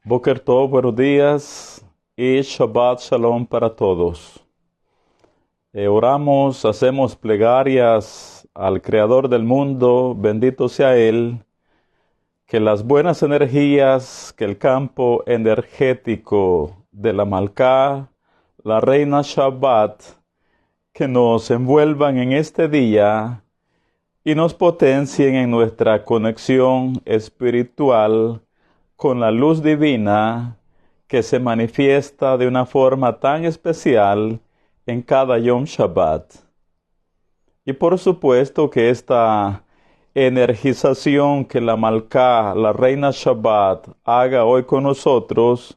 Boker Tov, buenos días y Shabbat Shalom para todos. Oramos, hacemos plegarias al Creador del mundo, bendito sea Él, que las buenas energías, que el campo energético de la Malcá, la Reina Shabbat, que nos envuelvan en este día y nos potencien en nuestra conexión espiritual con la luz divina que se manifiesta de una forma tan especial en cada Yom Shabbat. Y por supuesto que esta energización que la Malcá, la Reina Shabbat, haga hoy con nosotros,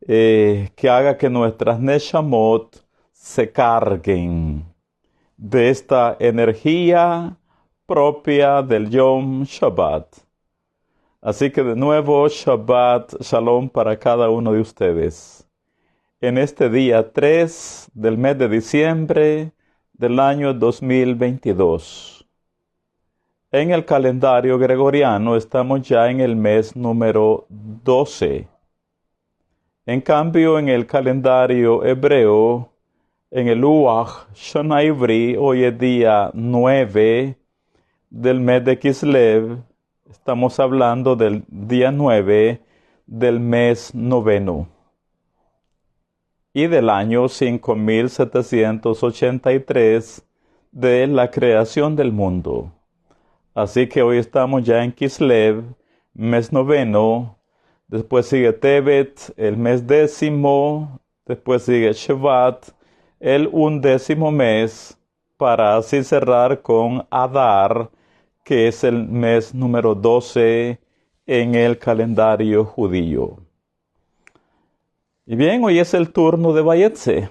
que haga que nuestras Neshamot se carguen de esta energía propia del Yom Shabbat. Así que de nuevo, Shabbat Shalom para cada uno de ustedes. En este día 3 del mes de diciembre del año 2022. En el calendario gregoriano estamos ya en el mes número 12. En cambio, en el calendario hebreo, en el Luach Shana Ivri, hoy es día 9 del mes de Kislev. Estamos hablando del día 9 del mes noveno y del año 5783 de la creación del mundo. Así que hoy estamos ya en Kislev, mes noveno, después sigue Tebet, el mes décimo, después sigue Shevat, el 11º mes, para así cerrar con Adar, que es el mes número 12 en el calendario judío. Y bien, hoy es el turno de Vayetze,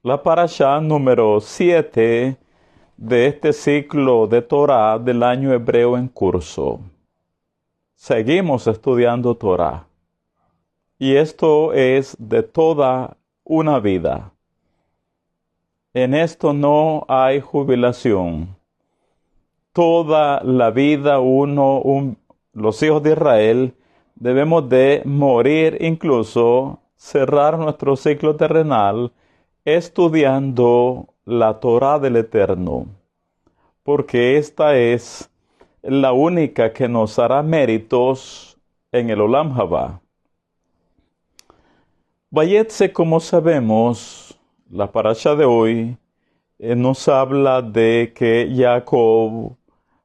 la parashá número 7 de este ciclo de Torah del año hebreo en curso. Seguimos estudiando Torah. Y esto es de toda una vida. En esto no hay jubilación. Toda la vida los hijos de Israel debemos de morir, incluso cerrar nuestro ciclo terrenal estudiando la Torá del Eterno, porque esta es la única que nos hará méritos en el Olam Haba. Vayetze, como sabemos, la parasha de hoy nos habla de que Jacob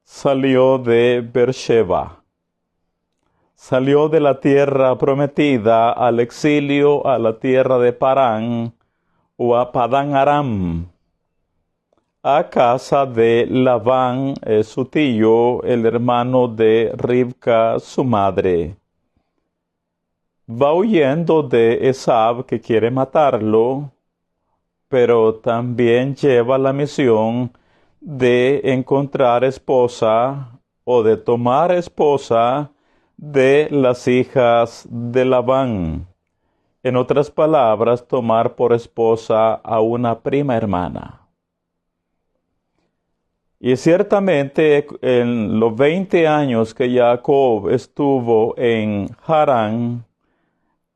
salió de Beersheba, salió de la tierra prometida al exilio a la tierra de Parán o a Padán Aram, a casa de Labán, su tío, el hermano de Rivka, su madre. Va huyendo de Esab, que quiere matarlo, pero también lleva la misión de encontrar esposa o de tomar esposa de las hijas de Labán. En otras palabras, tomar por esposa a una prima hermana. Y ciertamente en los 20 años que Jacob estuvo en Harán,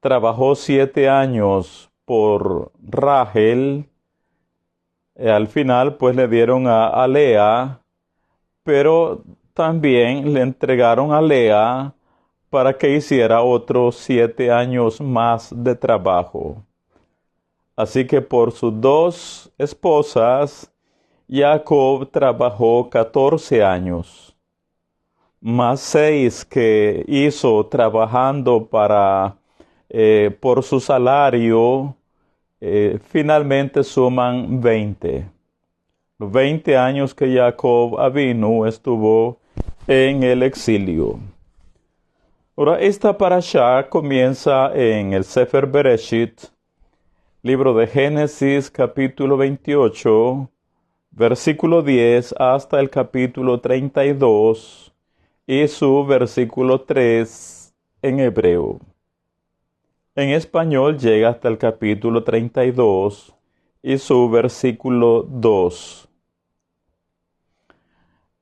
trabajó 7 años por Rachel. Al final pues le dieron a Lea, pero también le entregaron a Lea para que hiciera otros 7 años más de trabajo. Así que por sus 2 esposas, Jacob trabajó 14 años, más 6 que hizo trabajando por su salario. Finalmente suman 20. Los 20 años que Jacob Avinu estuvo en el exilio. Ahora, esta parashá comienza en el Sefer Bereshit, libro de Génesis, capítulo 28, versículo 10 hasta el capítulo 32 y su versículo 3 en hebreo. En español llega hasta el capítulo 32 y su versículo 2.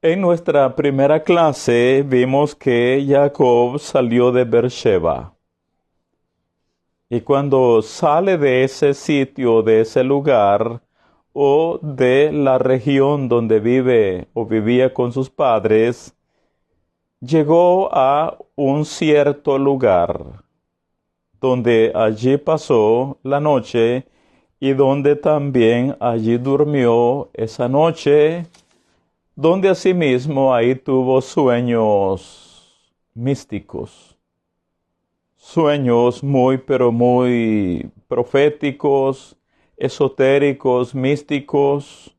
En nuestra primera clase vimos que Jacob salió de Beersheba. Y cuando sale de ese sitio, de ese lugar, o de la región donde vive o vivía con sus padres, llegó a un cierto lugar, donde allí pasó la noche y donde también allí durmió esa noche, donde asimismo ahí tuvo sueños místicos, sueños muy pero muy proféticos, esotéricos, místicos,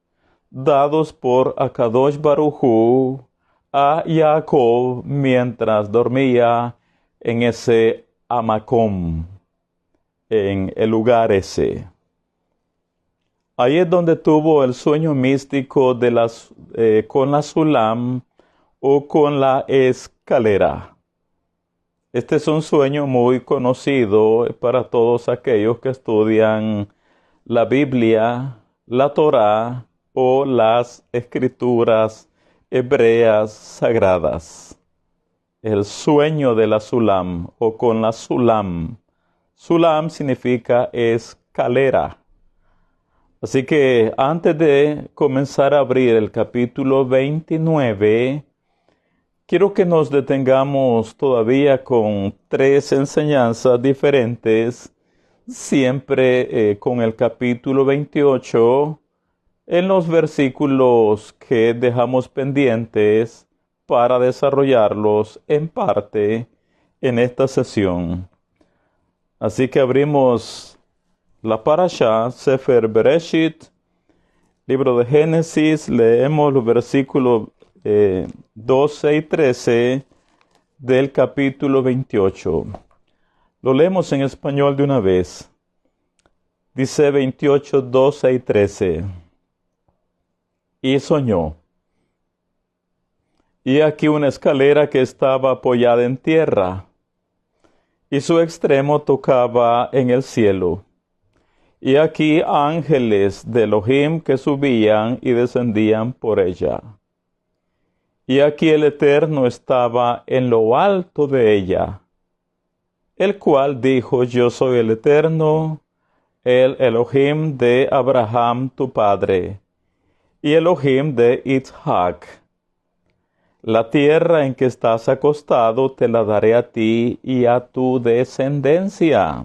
dados por Akadosh Baruj Hu a Jacob mientras dormía en ese Amacom, en el lugar ese. Ahí es donde tuvo el sueño místico de con la Sulam o con la escalera. Este es un sueño muy conocido para todos aquellos que estudian la Biblia, la Torá o las escrituras hebreas sagradas. El sueño de la Sulam o con la Sulam. Sulam significa escalera. Así que antes de comenzar a abrir el capítulo 29, quiero que nos detengamos todavía con 3 enseñanzas diferentes, siempre con el capítulo 28, en los versículos que dejamos pendientes para desarrollarlos en parte en esta sesión. Así que abrimos la Parashá, Sefer Bereshit, libro de Génesis, leemos los versículos 12 y 13 del capítulo 28. Lo leemos en español de una vez. Dice 28, 12 y 13. Y soñó. Y aquí una escalera que estaba apoyada en tierra, y su extremo tocaba en el cielo. Y aquí ángeles de Elohim que subían y descendían por ella. Y aquí el Eterno estaba en lo alto de ella, el cual dijo: Yo soy el Eterno, el Elohim de Abraham tu padre, y Elohim de Isaac. La tierra en que estás acostado te la daré a ti y a tu descendencia.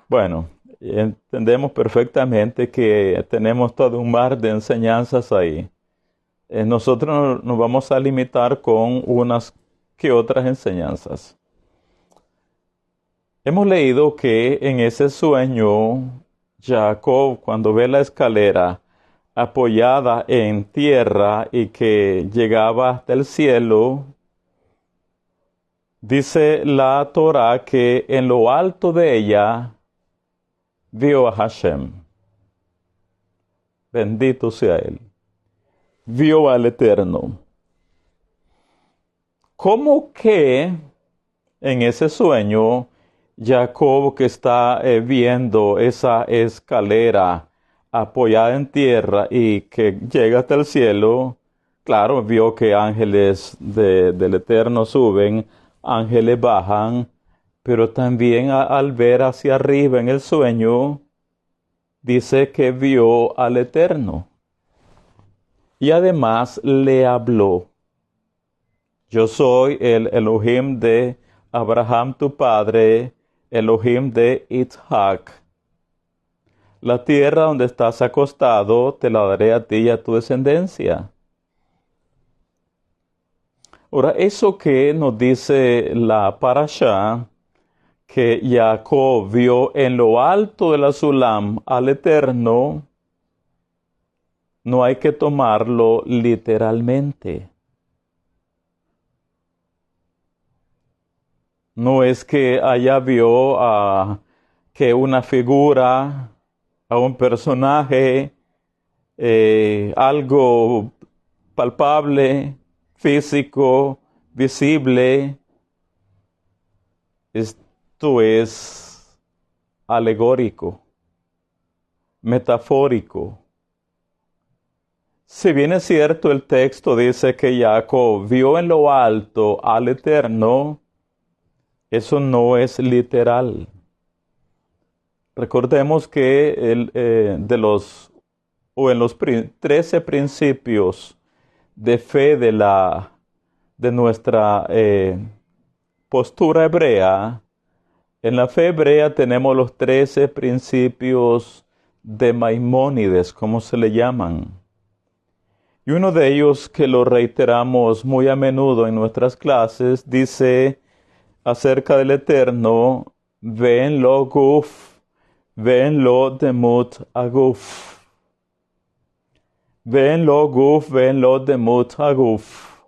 Bueno, entendemos perfectamente que tenemos todo un mar de enseñanzas ahí. Nosotros nos vamos a limitar con unas que otras enseñanzas. Hemos leído que en ese sueño, Jacob, cuando ve la escalera apoyada en tierra y que llegaba hasta el cielo, dice la Torá que en lo alto de ella vio a Hashem. Bendito sea Él. Vio al Eterno. ¿Cómo que en ese sueño, Jacob, que está viendo esa escalera apoyada en tierra y que llega hasta el cielo, claro, vio que ángeles del Eterno suben, ángeles bajan, pero también al ver hacia arriba en el sueño, dice que vio al Eterno. Y además le habló: Yo soy el Elohim de Abraham tu padre, Elohim de Isaac. La tierra donde estás acostado te la daré a ti y a tu descendencia. Ahora, eso que nos dice la Parashá, que Jacob vio en lo alto de la Sulam al Eterno, no hay que tomarlo literalmente. No es que allá vio que una figura, a un personaje, algo palpable, físico, visible. Esto es alegórico, metafórico. Si bien es cierto, el texto dice que Jacob vio en lo alto al Eterno, Eso no es literal. Recordemos que en los 13 principios de fe de nuestra postura hebrea, en la fe hebrea tenemos los 13 principios de Maimónides, como se le llaman. Y uno de ellos, que lo reiteramos muy a menudo en nuestras clases, dice acerca del Eterno: ven lo guf, ven lo demut aguf. Ven lo guf, ven lo demut aguf.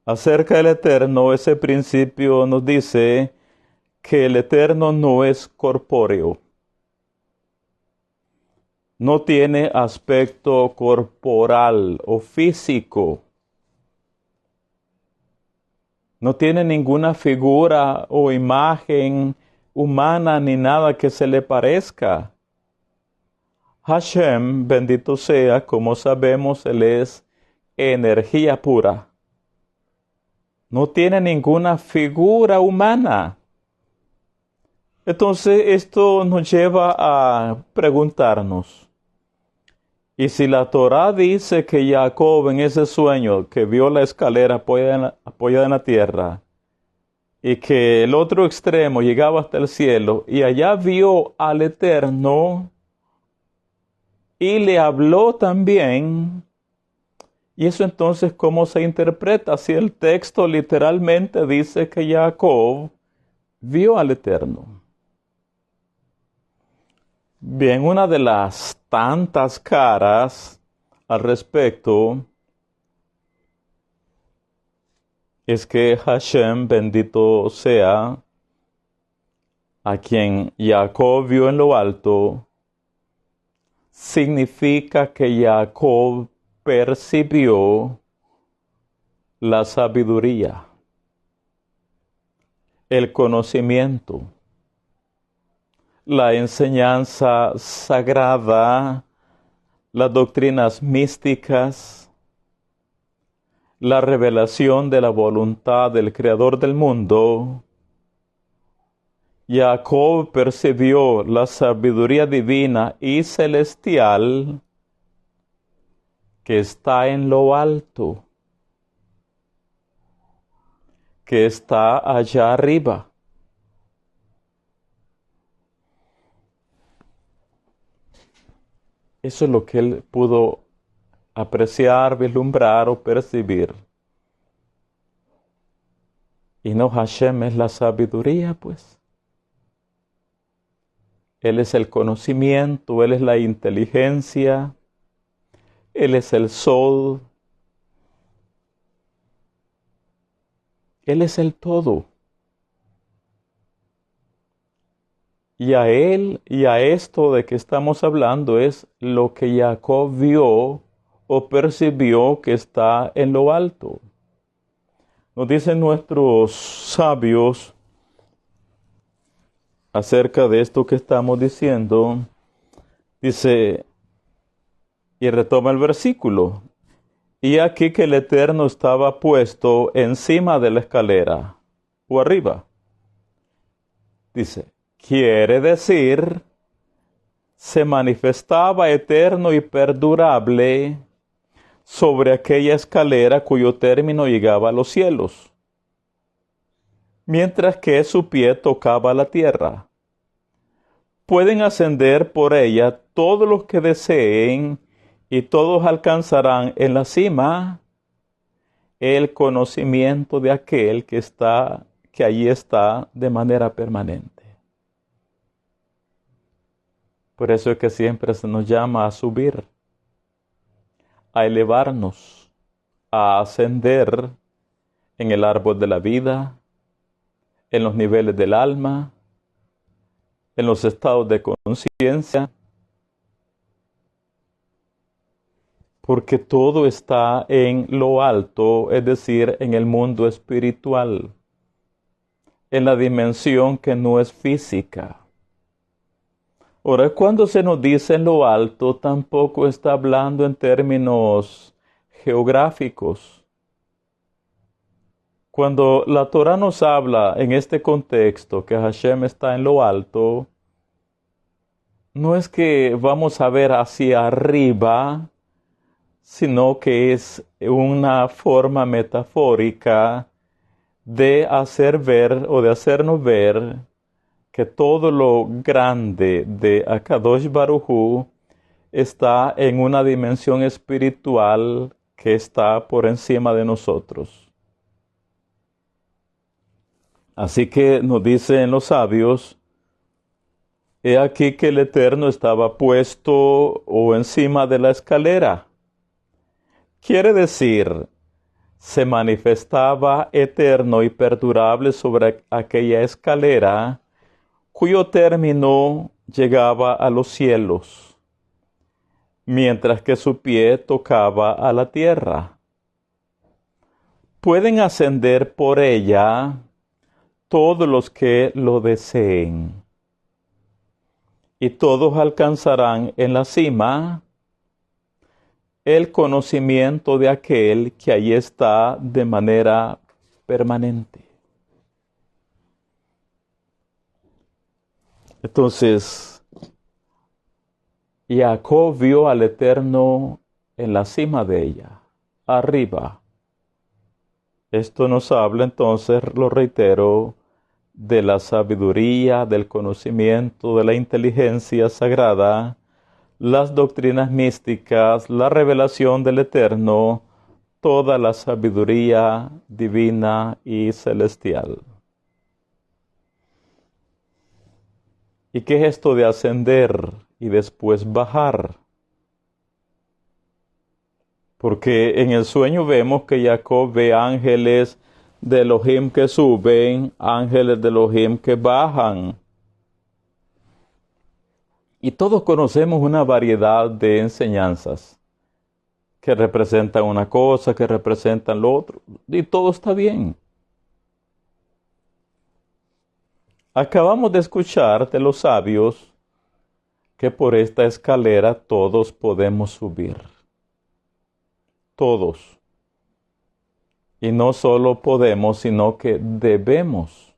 Acerca del Eterno, ese principio nos dice que el Eterno no es corpóreo. No tiene aspecto corporal o físico. No tiene ninguna figura o imagen humana ni nada que se le parezca. Hashem, bendito sea, como sabemos, Él es energía pura. No tiene ninguna figura humana. Entonces esto nos lleva a preguntarnos: ¿y si la Torá dice que Jacob, en ese sueño que vio la escalera apoyada en la tierra, y que el otro extremo llegaba hasta el cielo, y allá vio al Eterno y le habló también? ¿Y eso entonces cómo se interpreta si el texto literalmente dice que Jacob vio al Eterno? Bien, una de las tantas caras al respecto es que Hashem, bendito sea, a quien Jacob vio en lo alto, significa que Jacob percibió la sabiduría, el conocimiento, la enseñanza sagrada, las doctrinas místicas, la revelación de la voluntad del Creador del mundo. Jacob percibió la sabiduría divina y celestial que está en lo alto, que está allá arriba. Eso es lo que él pudo apreciar, vislumbrar o percibir. Y no Hashem es la sabiduría, pues. Él es el conocimiento, Él es la inteligencia, Él es el sol, Él es el todo. Y a Él y a esto de que estamos hablando es lo que Jacob vio o percibió que está en lo alto. Nos dicen nuestros sabios acerca de esto que estamos diciendo. Dice, y retoma el versículo: y aquí que el Eterno estaba puesto encima de la escalera, o arriba. Dice, quiere decir, se manifestaba eterno y perdurable sobre aquella escalera cuyo término llegaba a los cielos, mientras que su pie tocaba la tierra. Pueden ascender por ella todos los que deseen, y todos alcanzarán en la cima el conocimiento de aquel que allí está de manera permanente. Por eso es que siempre se nos llama a subir, a elevarnos, a ascender en el árbol de la vida, en los niveles del alma, en los estados de conciencia, porque todo está en lo alto, es decir, en el mundo espiritual, en la dimensión que no es física. Ahora, cuando se nos dice en lo alto, tampoco está hablando en términos geográficos. Cuando la Torah nos habla en este contexto que Hashem está en lo alto, no es que vamos a ver hacia arriba, sino que es una forma metafórica de hacer ver o de hacernos ver que todo lo grande de Akadosh Baruj Hu está en una dimensión espiritual que está por encima de nosotros. Así que nos dicen los sabios, he aquí que el Eterno estaba puesto o encima de la escalera. Quiere decir, se manifestaba eterno y perdurable sobre aquella escalera, cuyo término llegaba a los cielos, mientras que su pie tocaba a la tierra. Pueden ascender por ella todos los que lo deseen, y todos alcanzarán en la cima el conocimiento de aquel que allí está de manera permanente. Entonces, Jacob vio al Eterno en la cima de ella, arriba. Esto nos habla entonces, lo reitero, de la sabiduría, del conocimiento, de la inteligencia sagrada, las doctrinas místicas, la revelación del Eterno, toda la sabiduría divina y celestial. ¿Y qué es esto de ascender y después bajar? Porque en el sueño vemos que Jacob ve ángeles de Elohim que suben, ángeles de Elohim que bajan. Y todos conocemos una variedad de enseñanzas que representan una cosa, que representan lo otro, y todo está bien. Acabamos de escuchar de los sabios que por esta escalera todos podemos subir. Todos. Y no solo podemos, sino que debemos.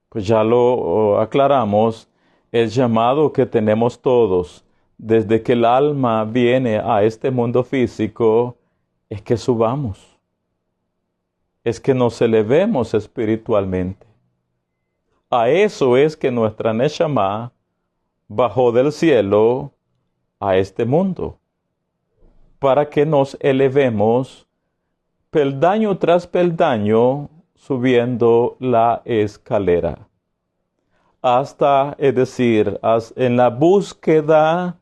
Pues ya lo aclaramos, el llamado que tenemos todos desde que el alma viene a este mundo físico es que subamos. Es que nos elevemos espiritualmente. A eso es que nuestra Neshama bajó del cielo a este mundo, para que nos elevemos peldaño tras peldaño subiendo la escalera. Hasta, es decir, en la búsqueda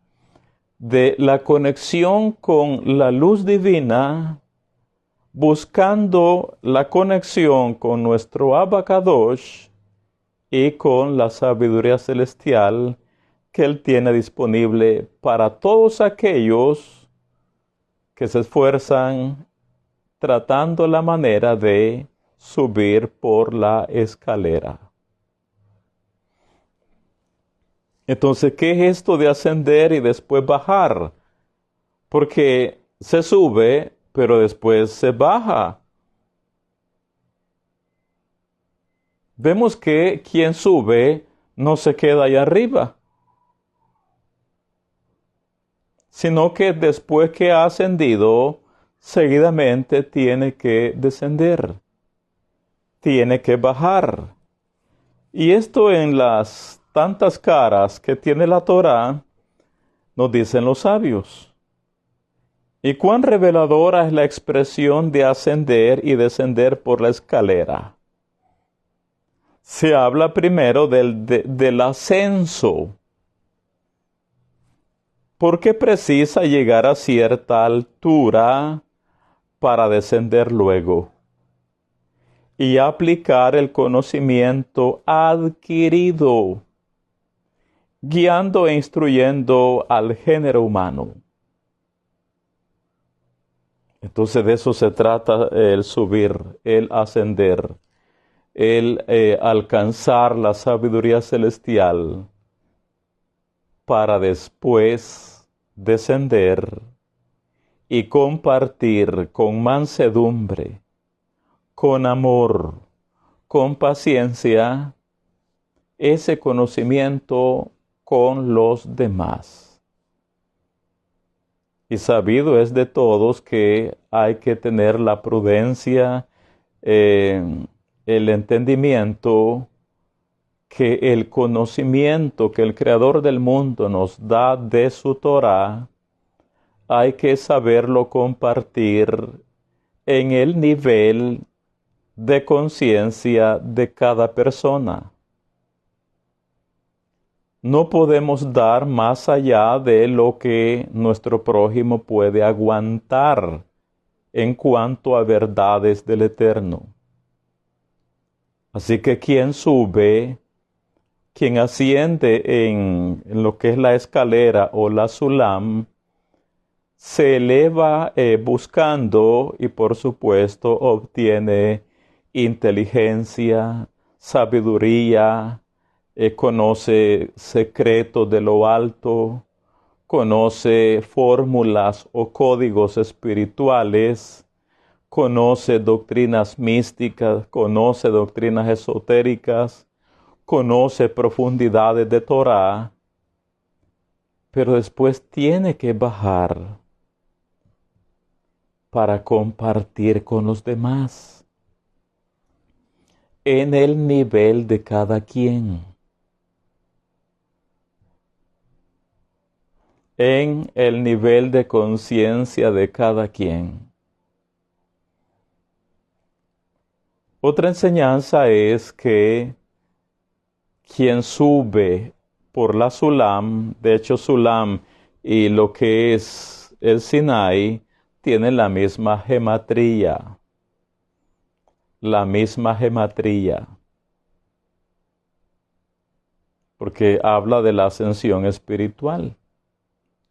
de la conexión con la luz divina, buscando la conexión con nuestro Abacadosh y con la sabiduría celestial que Él tiene disponible para todos aquellos que se esfuerzan tratando la manera de subir por la escalera. Entonces, ¿qué es esto de ascender y después bajar? Porque se sube, pero después se baja. Vemos que quien sube no se queda allá arriba, sino que después que ha ascendido, seguidamente tiene que descender, tiene que bajar. Y esto en las tantas caras que tiene la Torá, nos dicen los sabios. ¿Y cuán reveladora es la expresión de ascender y descender por la escalera? Se habla primero del ascenso. ¿Por qué precisa llegar a cierta altura para descender luego y aplicar el conocimiento adquirido, guiando e instruyendo al género humano? Entonces de eso se trata el subir, el ascender, el alcanzar la sabiduría celestial para después descender y compartir con mansedumbre, con amor, con paciencia, ese conocimiento con los demás. Y sabido es de todos que hay que tener la prudencia, el entendimiento, que el conocimiento que el Creador del mundo nos da de su Torá, hay que saberlo compartir en el nivel de conciencia de cada persona. No podemos dar más allá de lo que nuestro prójimo puede aguantar en cuanto a verdades del Eterno. Así que quien sube, quien asciende en lo que es la escalera o la sulam, se eleva buscando y por supuesto obtiene inteligencia, sabiduría, conoce secretos de lo alto, conoce fórmulas o códigos espirituales, conoce doctrinas místicas, conoce doctrinas esotéricas, conoce profundidades de Torá, pero después tiene que bajar para compartir con los demás en el nivel de cada quien, en el nivel de conciencia de cada quien. Otra enseñanza es que quien sube por la Sulam, de hecho Sulam y lo que es el Sinai, tienen la misma gematría. La misma gematría. Porque habla de la ascensión espiritual,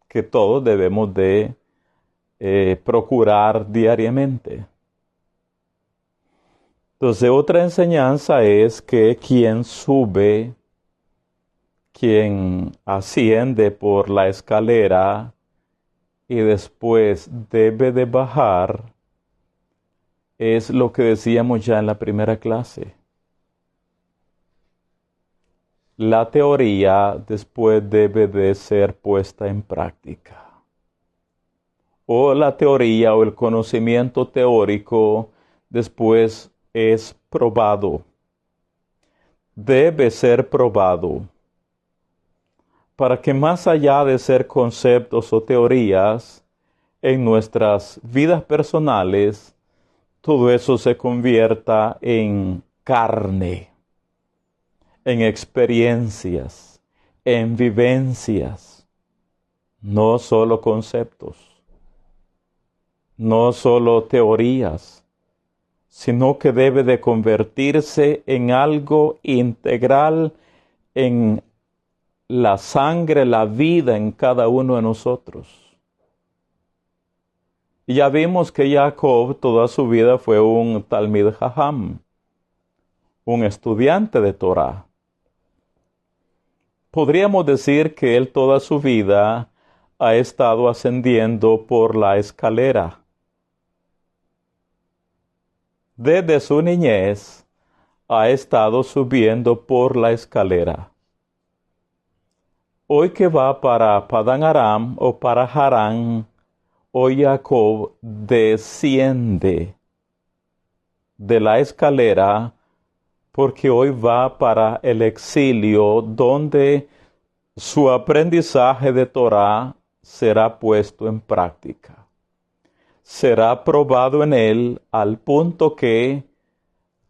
que todos debemos de procurar diariamente. Entonces, otra enseñanza es que quien sube, quien asciende por la escalera y después debe de bajar, es lo que decíamos ya en la primera clase. La teoría después debe de ser puesta en práctica. O la teoría o el conocimiento teórico después es probado. Debe ser probado. Para que más allá de ser conceptos o teorías, en nuestras vidas personales, todo eso se convierta en carne, en experiencias, en vivencias, no solo conceptos, no solo teorías, sino que debe de convertirse en algo integral en la sangre, la vida en cada uno de nosotros. Y ya vimos que Jacob toda su vida fue un Talmid Jajam, un estudiante de Torah. Podríamos decir que él toda su vida ha estado ascendiendo por la escalera. Desde su niñez ha estado subiendo por la escalera. Hoy que va para Padan Aram o para Harán, hoy Jacob desciende de la escalera porque hoy va para el exilio donde su aprendizaje de Torah será puesto en práctica. Será probado en él al punto que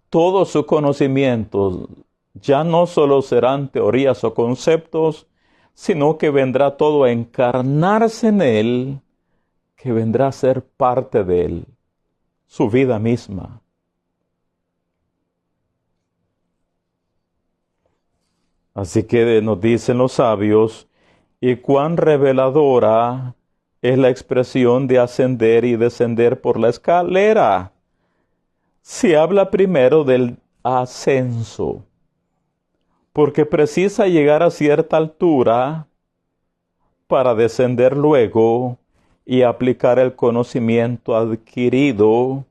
todo su conocimiento ya no solo serán teorías o conceptos, sino que vendrá todo a encarnarse en él, que vendrá a ser parte de él, su vida misma. Así que nos dicen los sabios, y cuán reveladora es la expresión de ascender y descender por la escalera. Se habla primero del ascenso, porque precisa llegar a cierta altura para descender luego y aplicar el conocimiento adquirido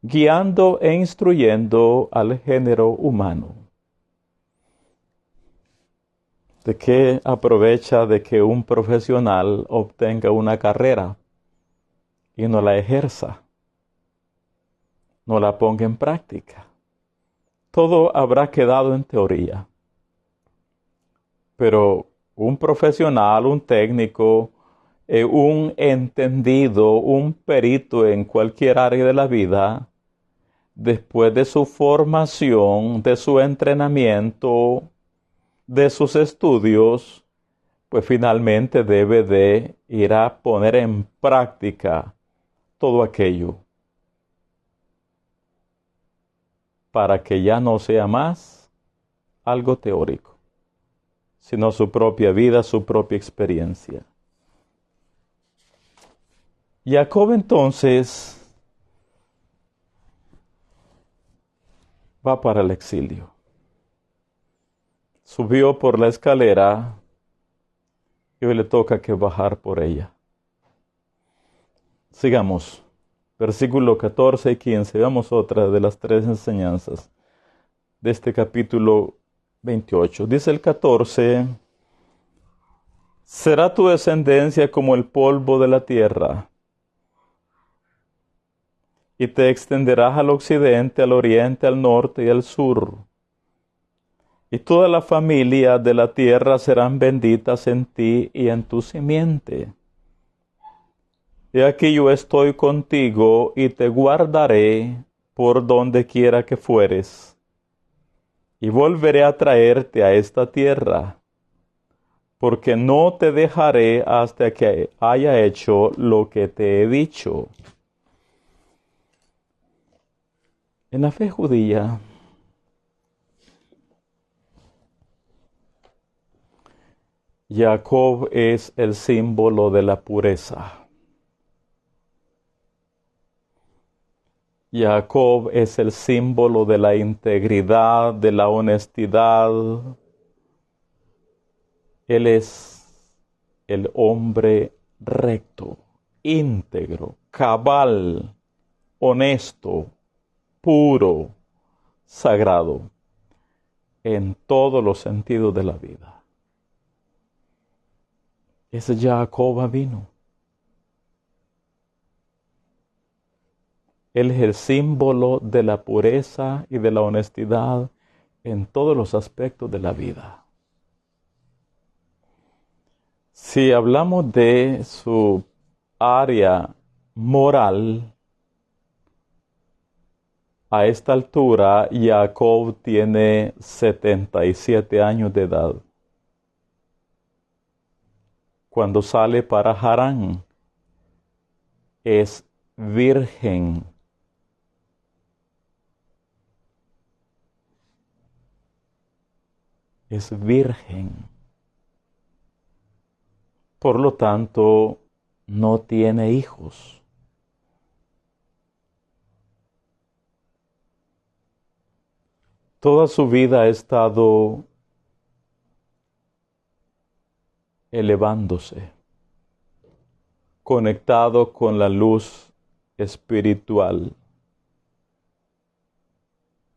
guiando e instruyendo al género humano. ¿De qué aprovecha de que un profesional obtenga una carrera y no la ejerza, no la ponga en práctica? Todo habrá quedado en teoría. Pero un profesional, un técnico, un entendido, un perito en cualquier área de la vida, después de su formación, de su entrenamiento, de sus estudios, pues finalmente debe de ir a poner en práctica todo aquello para que ya no sea más algo teórico, sino su propia vida, su propia experiencia. Jacob entonces va para el exilio. Subió por la escalera y hoy le toca que bajar por ella. Sigamos. Versículo 14 y 15. Veamos otra de las tres enseñanzas de este capítulo 28. Dice el 14: será tu descendencia como el polvo de la tierra, y te extenderás al occidente, al oriente, al norte y al sur. Y toda la familia de la tierra serán benditas en ti y en tu simiente. He aquí yo estoy contigo y te guardaré por donde quiera que fueres, y volveré a traerte a esta tierra, porque no te dejaré hasta que haya hecho lo que te he dicho. En la fe judía, Jacob es el símbolo de la pureza. Jacob es el símbolo de la integridad, de la honestidad. Él es el hombre recto, íntegro, cabal, honesto, puro, sagrado, en todos los sentidos de la vida. Ese Jacob vino. Él es el símbolo de la pureza y de la honestidad en todos los aspectos de la vida. Si hablamos de su área moral, a esta altura Jacob tiene 77 años de edad. Cuando sale para Harán, es virgen. Es virgen. Por lo tanto, no tiene hijos. Toda su vida ha estado elevándose, conectado con la luz espiritual.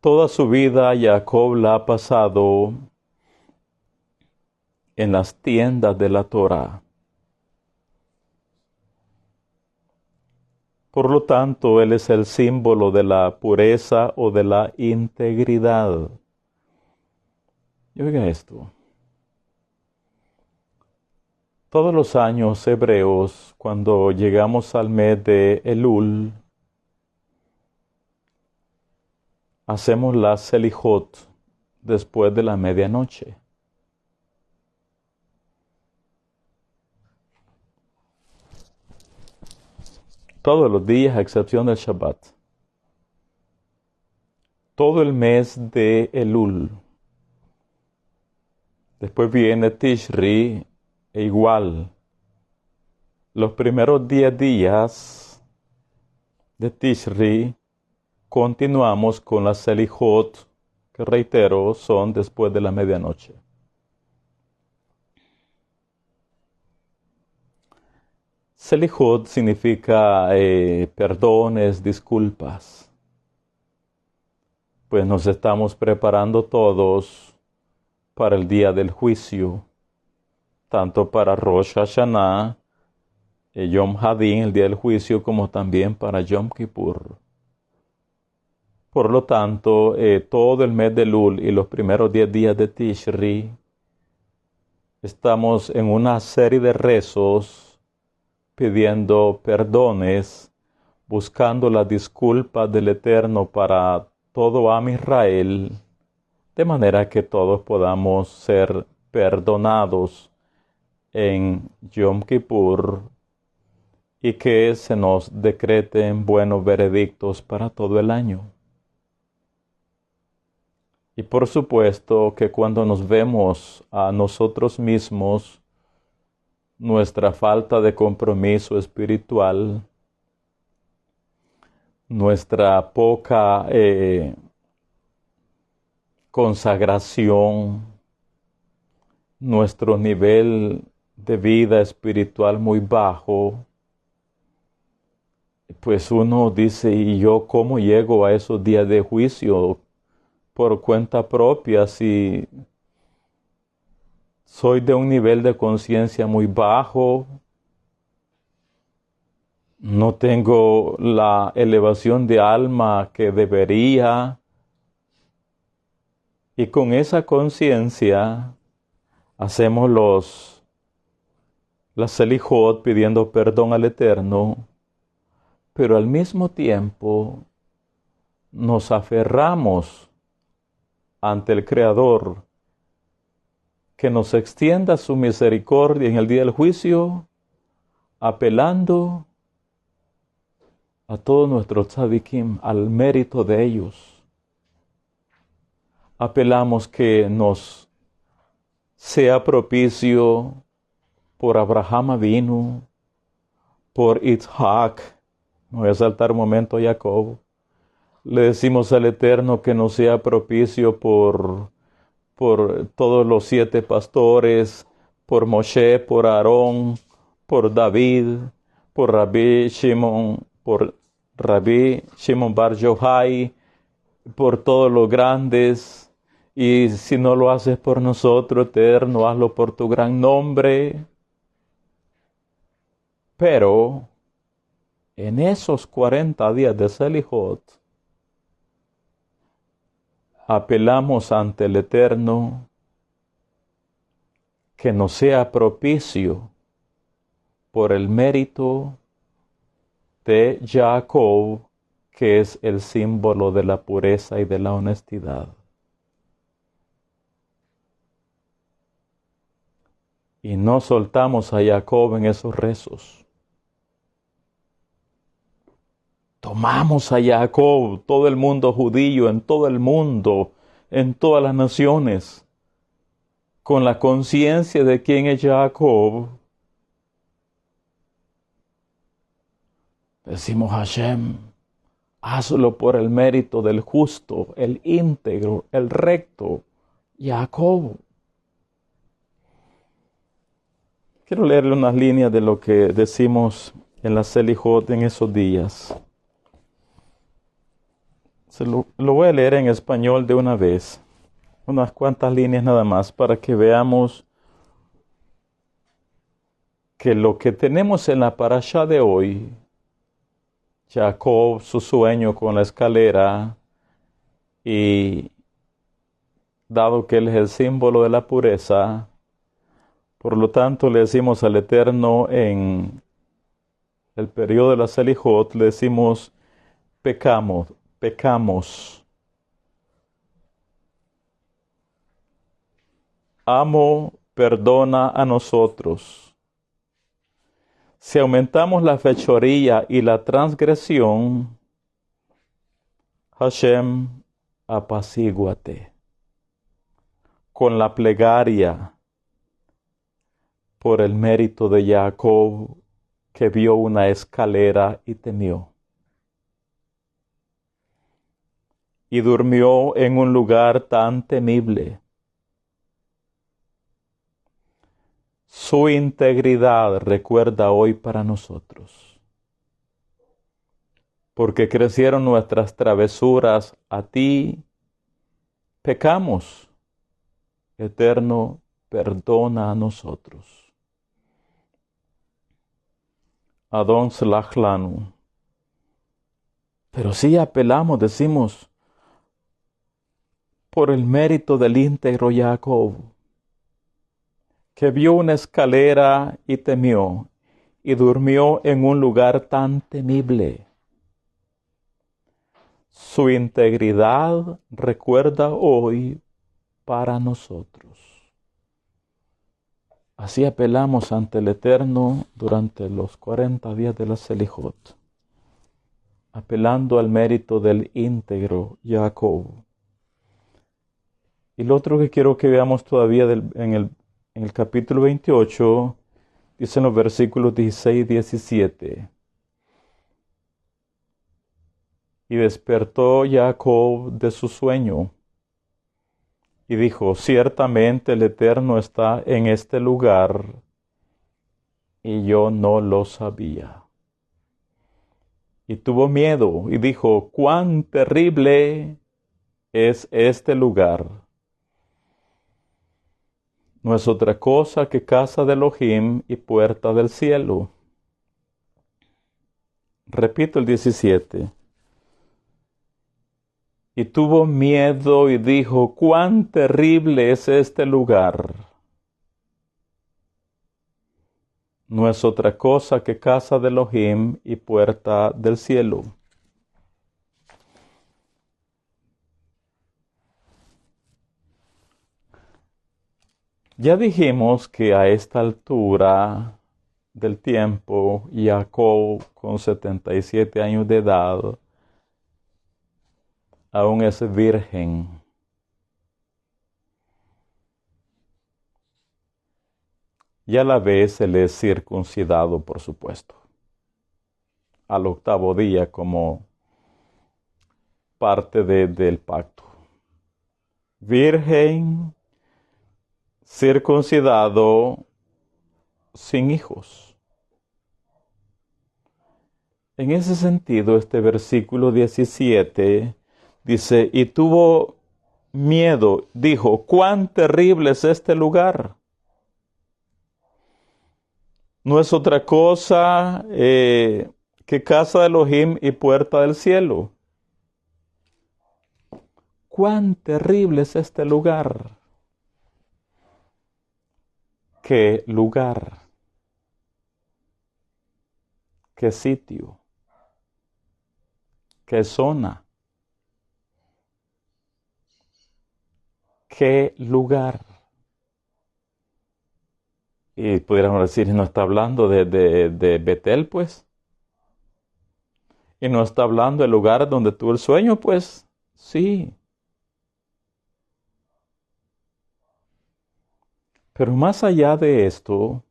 Toda su vida Jacob la ha pasado en las tiendas de la Torá. Por lo tanto, él es el símbolo de la pureza o de la integridad. Y oiga esto. Todos los años hebreos, cuando llegamos al mes de Elul, hacemos la Selijot después de la medianoche. Todos los días, a excepción del Shabbat. Todo el mes de Elul. Después viene Tishri, e igual. Los primeros 10 días de Tishri continuamos con la Selijot, que reitero, son después de la medianoche. Selijot significa perdones, disculpas. pues nos estamos preparando todos para el día del juicio, tanto para Rosh Hashanah, Yom Hadin, el día del juicio, como también para Yom Kippur. Por lo tanto, todo el mes de Elul y los primeros 10 días de Tishri, estamos en una serie de rezos pidiendo perdones, buscando la disculpa del Eterno para todo Am Israel, de manera que todos podamos ser perdonados en Yom Kippur y que se nos decreten buenos veredictos para todo el año. Y por supuesto que cuando nos vemos a nosotros mismos, nuestra falta de compromiso espiritual, nuestra poca consagración, nuestro nivel de vida espiritual muy bajo, pues uno dice, ¿y yo cómo llego a esos días de juicio por cuenta propia si soy de un nivel de conciencia muy bajo? No tengo la elevación de alma que debería. Y con esa conciencia hacemos las selijot pidiendo perdón al Eterno, pero al mismo tiempo nos aferramos ante el Creador que nos extienda su misericordia en el día del juicio, apelando a todos nuestros tzadikim, al mérito de ellos. Apelamos que nos sea propicio por Abraham Avinu, por Isaac. Me voy a saltar un momento a Jacob. Le decimos al Eterno que nos sea propicio por todos los 7 pastores, por Moshe, por Aarón, por David, por Rabbi Shimon Bar Yochai, por todos los grandes. Y si no lo haces por nosotros, Eterno, hazlo por tu gran nombre. Pero en esos 40 días de Selijot, apelamos ante el Eterno que nos sea propicio por el mérito de Jacob, que es el símbolo de la pureza y de la honestidad. Y no soltamos a Jacob en esos rezos. Tomamos a Jacob, todo el mundo judío, en todo el mundo, en todas las naciones, con la conciencia de quién es Jacob. Decimos, Hashem, hazlo por el mérito del justo, el íntegro, el recto, Jacob. Quiero leerle unas líneas de lo que decimos en la Selijot en esos días. Lo voy a leer en español de una vez, unas cuantas líneas nada más, para que veamos que lo que tenemos en la parashá de hoy, Jacob, su sueño con la escalera, y dado que él es el símbolo de la pureza, por lo tanto le decimos al Eterno en el periodo de la Selijot, le decimos pecamos. Amo, perdona a nosotros. Si aumentamos la fechoría y la transgresión, Hashem, apacíguate. Con la plegaria por el mérito de Jacob, que vio una escalera y temió. Y durmió en un lugar tan temible. Su integridad recuerda hoy para nosotros. Porque crecieron nuestras travesuras a ti pecamos, Eterno, perdona a nosotros. Adon Selach Lanu. Pero si apelamos, decimos, por el mérito del íntegro Jacob, que vio una escalera y temió, y durmió en un lugar tan temible. Su integridad recuerda hoy para nosotros. Así apelamos ante el Eterno durante los 40 días de la Selijot, apelando al mérito del íntegro Jacob. Y lo otro que quiero que veamos todavía en el capítulo 28, dice en los versículos 16 y 17. Y despertó Jacob de su sueño, y dijo, ciertamente el Eterno está en este lugar, y yo no lo sabía. Y tuvo miedo, y dijo, cuán terrible es este lugar. No es otra cosa que casa de Elohim y puerta del cielo. Repito el 17. Y tuvo miedo y dijo, cuán terrible es este lugar. No es otra cosa que casa de Elohim y puerta del cielo. Ya dijimos que a esta altura del tiempo, Jacob, con 77 años de edad, aún es virgen. Y a la vez él es circuncidado, por supuesto, al 8º día como parte del pacto. Virgen, circuncidado, sin hijos. En ese sentido, este versículo 17 dice, y tuvo miedo, dijo, cuán terrible es este lugar. No es otra cosa que casa de Elohim y puerta del cielo. Cuán terrible es este lugar. ¿Qué lugar? ¿Qué sitio? ¿Qué zona? ¿Qué lugar? Y pudiéramos decir, no está hablando de Betel, pues. Y no está hablando del lugar donde tuvo el sueño, pues. Sí. Pero más allá de esto,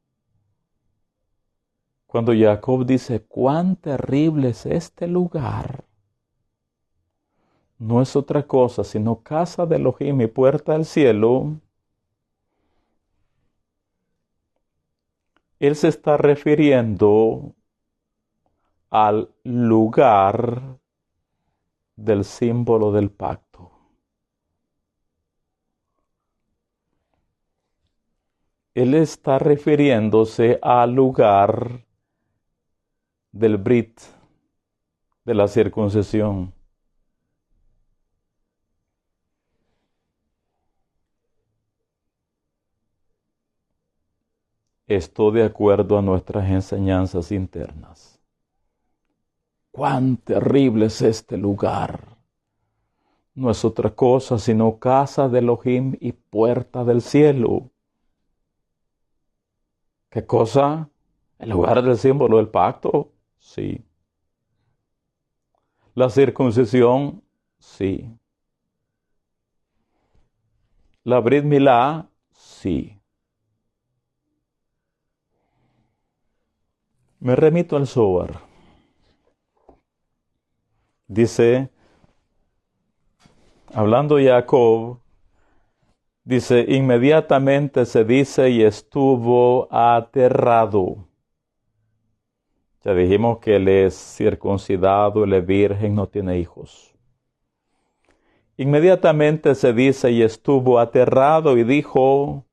cuando Jacob dice, cuán terrible es este lugar, no es otra cosa sino casa de Elohim y puerta del cielo. Él se está refiriendo al lugar del símbolo del pacto. Él está refiriéndose al lugar del Brit, de la circuncisión. Esto de acuerdo a nuestras enseñanzas internas. ¡Cuán terrible es este lugar! No es otra cosa sino casa de Elohim y puerta del cielo. ¿Qué cosa? ¿El lugar del símbolo del pacto? Sí. ¿La circuncisión? Sí. ¿La Brit Milá? Sí. Me remito al Zohar. Dice, hablando Jacob, dice, inmediatamente se dice y estuvo aterrado. Ya dijimos que él es circuncidado, él es virgen, no tiene hijos. Inmediatamente se dice, y estuvo aterrado y dijo,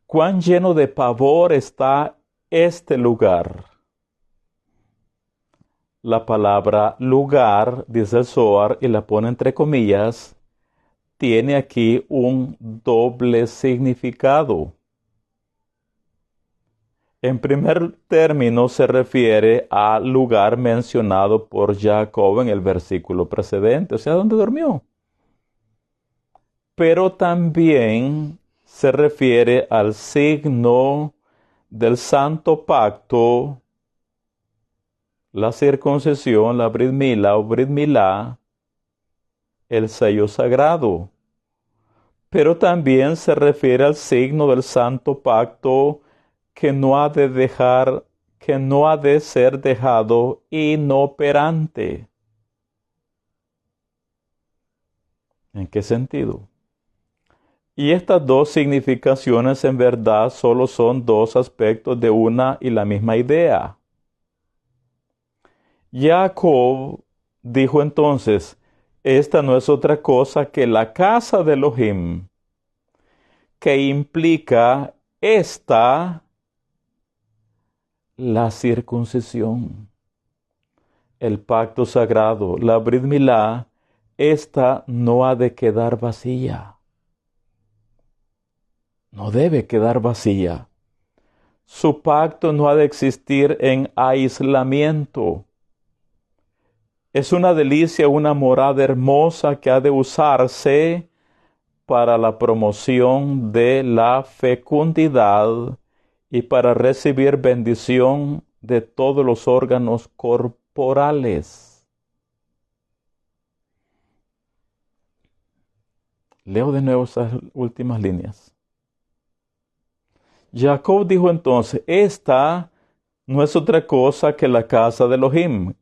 cuán lleno de pavor está este lugar. La palabra lugar, dice el Zohar, y la pone entre comillas, tiene aquí un doble significado. En primer término se refiere al lugar mencionado por Jacob en el versículo precedente, o sea, donde durmió. Pero también se refiere al signo del santo pacto, la circuncisión, la Brit Milá o Brit Milá, el sello sagrado. Pero también se refiere al signo del santo pacto que no ha de ser dejado inoperante. ¿En qué sentido? Y estas dos significaciones en verdad solo son dos aspectos de una y la misma idea. Jacob dijo entonces, esta no es otra cosa que la casa de Elohim, que implica la circuncisión, el pacto sagrado, la Brit Milá, esta no ha de quedar vacía. No debe quedar vacía. Su pacto no ha de existir en aislamiento. Es una delicia, una morada hermosa que ha de usarse para la promoción de la fecundidad y para recibir bendición de todos los órganos corporales. Leo de nuevo esas últimas líneas. Jacob dijo entonces, esta no es otra cosa que la casa de Elohim,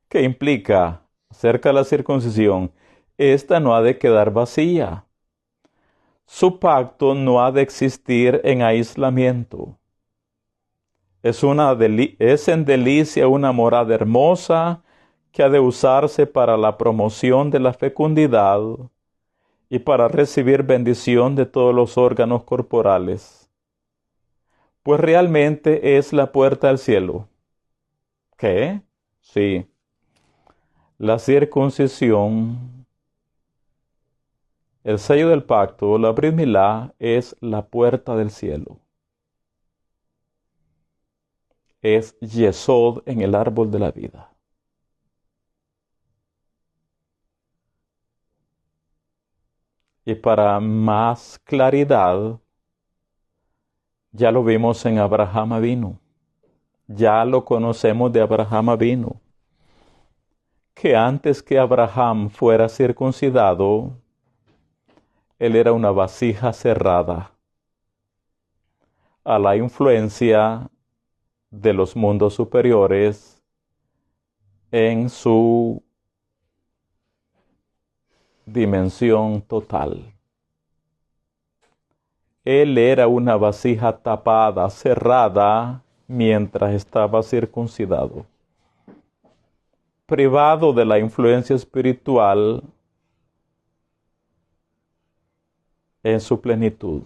que implica, acerca de la circuncisión, esta no ha de quedar vacía. Su pacto no ha de existir en aislamiento. Es en delicia una morada hermosa que ha de usarse para la promoción de la fecundidad y para recibir bendición de todos los órganos corporales. Pues realmente es la puerta al cielo. ¿Qué? Sí. La circuncisión, el sello del pacto, la Brit Milá, es la puerta del cielo. Es Yesod en el árbol de la vida. Y para más claridad, ya lo vimos en Abraham Avinu. Ya lo conocemos de Abraham Avinu. Que antes que Abraham fuera circuncidado, él era una vasija cerrada a la influencia de los mundos superiores en su dimensión total. Él era una vasija tapada, cerrada, mientras estaba circuncidado. Privado de la influencia espiritual en su plenitud.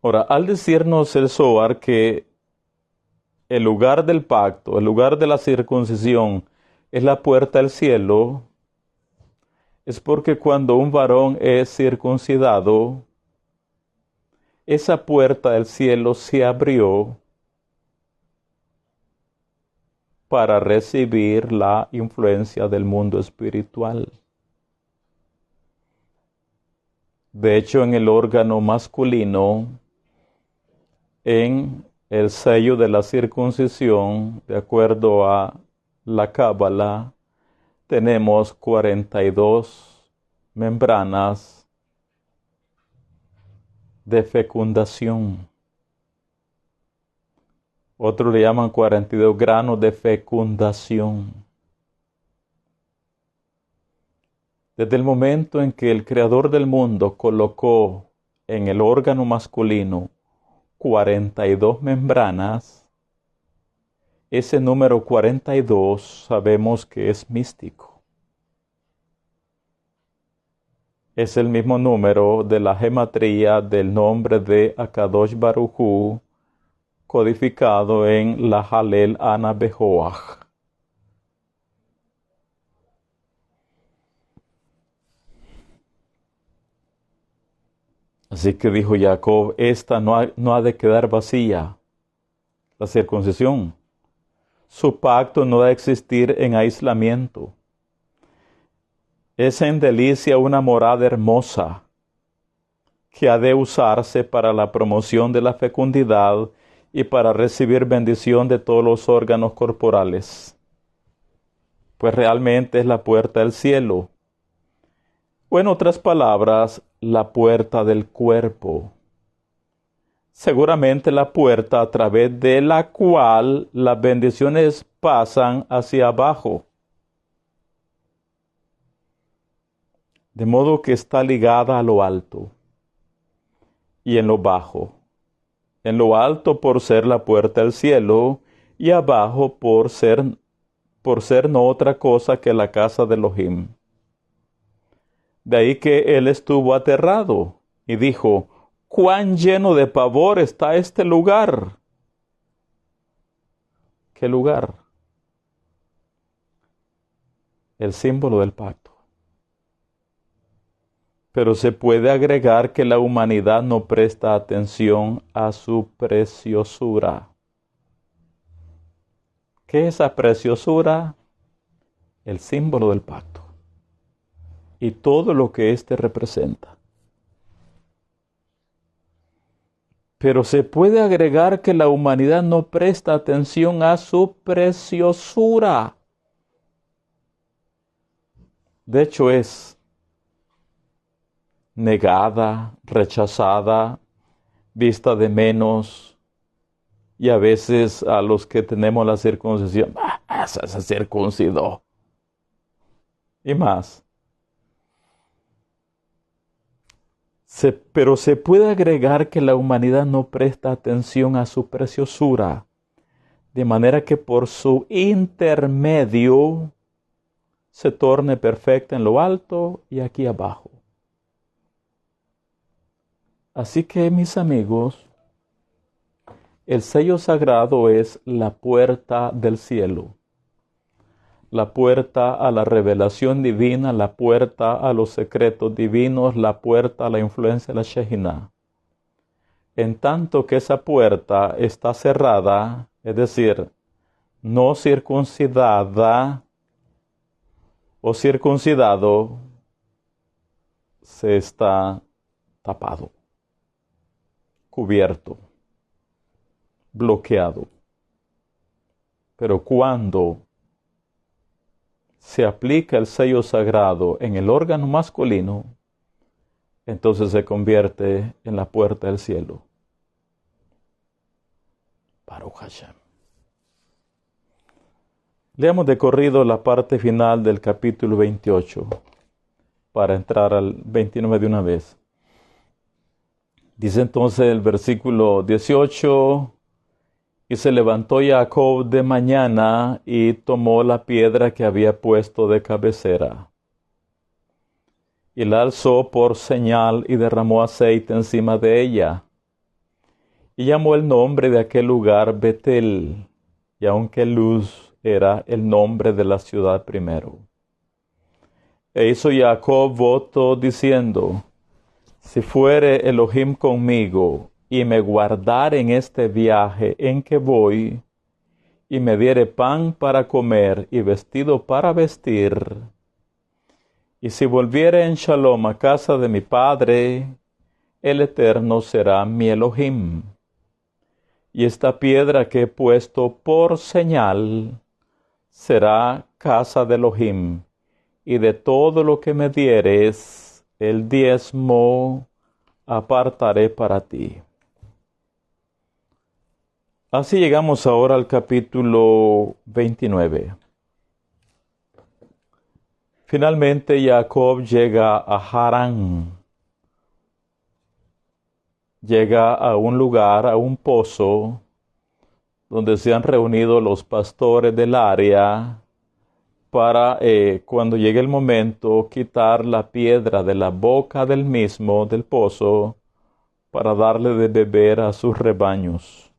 Ahora, al decirnos el Zohar que el lugar del pacto, el lugar de la circuncisión, es la puerta al cielo, es porque cuando un varón es circuncidado, esa puerta del cielo se abrió para recibir la influencia del mundo espiritual. De hecho, en el órgano masculino, en el sello de la circuncisión, de acuerdo a la Cábala, tenemos 42 membranas de fecundación. Otros le llaman 42 granos de fecundación. Desde el momento en que el Creador del mundo colocó en el órgano masculino 42 membranas, ese número 42 sabemos que es místico. Es el mismo número de la gematría del nombre de Akadosh Baruj Hu, codificado en la Halel Ana Behoach. Así que dijo Jacob, esta no ha de quedar vacía, la circuncisión. Su pacto no ha de existir en aislamiento. Es en delicia una morada hermosa que ha de usarse para la promoción de la fecundidad y para recibir bendición de todos los órganos corporales. Pues realmente es la puerta del cielo. O en otras palabras, la puerta del cuerpo. Seguramente la puerta a través de la cual las bendiciones pasan hacia abajo. De modo que está ligada a lo alto y en lo bajo. En lo alto por ser la puerta del cielo y abajo por ser no otra cosa que la casa de Elohim. De ahí que él estuvo aterrado y dijo, ¡cuán lleno de pavor está este lugar! ¿Qué lugar? El símbolo del pacto. Pero se puede agregar que la humanidad no presta atención a su preciosura. ¿Qué es esa preciosura? El símbolo del pacto. Y todo lo que éste representa. Pero se puede agregar que la humanidad no presta atención a su preciosura. De hecho es negada, rechazada, vista de menos, y a veces a los que tenemos la circuncisión, se circuncidó. Y más. Pero se puede agregar que la humanidad no presta atención a su preciosura, de manera que por su intermedio se torne perfecta en lo alto y aquí abajo. Así que, mis amigos, el sello sagrado es la puerta del cielo, la puerta a la revelación divina, la puerta a los secretos divinos, la puerta a la influencia de la Shejinah. En tanto que esa puerta está cerrada, es decir, no circuncidada o circuncidado, se está tapado, cubierto, bloqueado. Pero cuando se aplica el sello sagrado en el órgano masculino, entonces se convierte en la puerta del cielo. Baruch Hashem. Leamos de corrido la parte final del capítulo 28 para entrar al 29 de una vez. Dice entonces el versículo 18, y se levantó Jacob de mañana y tomó la piedra que había puesto de cabecera, y la alzó por señal y derramó aceite encima de ella, y llamó el nombre de aquel lugar Betel, y aunque Luz era el nombre de la ciudad primero. E hizo Jacob voto diciendo, si fuere Elohim conmigo, y me guardare en este viaje en que voy, y me diere pan para comer y vestido para vestir, y si volviere en Shalom a casa de mi padre, el Eterno será mi Elohim. Y esta piedra que he puesto por señal será casa de Elohim, y de todo lo que me dieres, el diezmo apartaré para ti. Así llegamos ahora al capítulo 29. Finalmente Jacob llega a Harán. Llega a un lugar, a un pozo, donde se han reunido los pastores del área para, cuando llegue el momento, quitar la piedra de la boca del mismo, del pozo, para darle de beber a sus rebaños.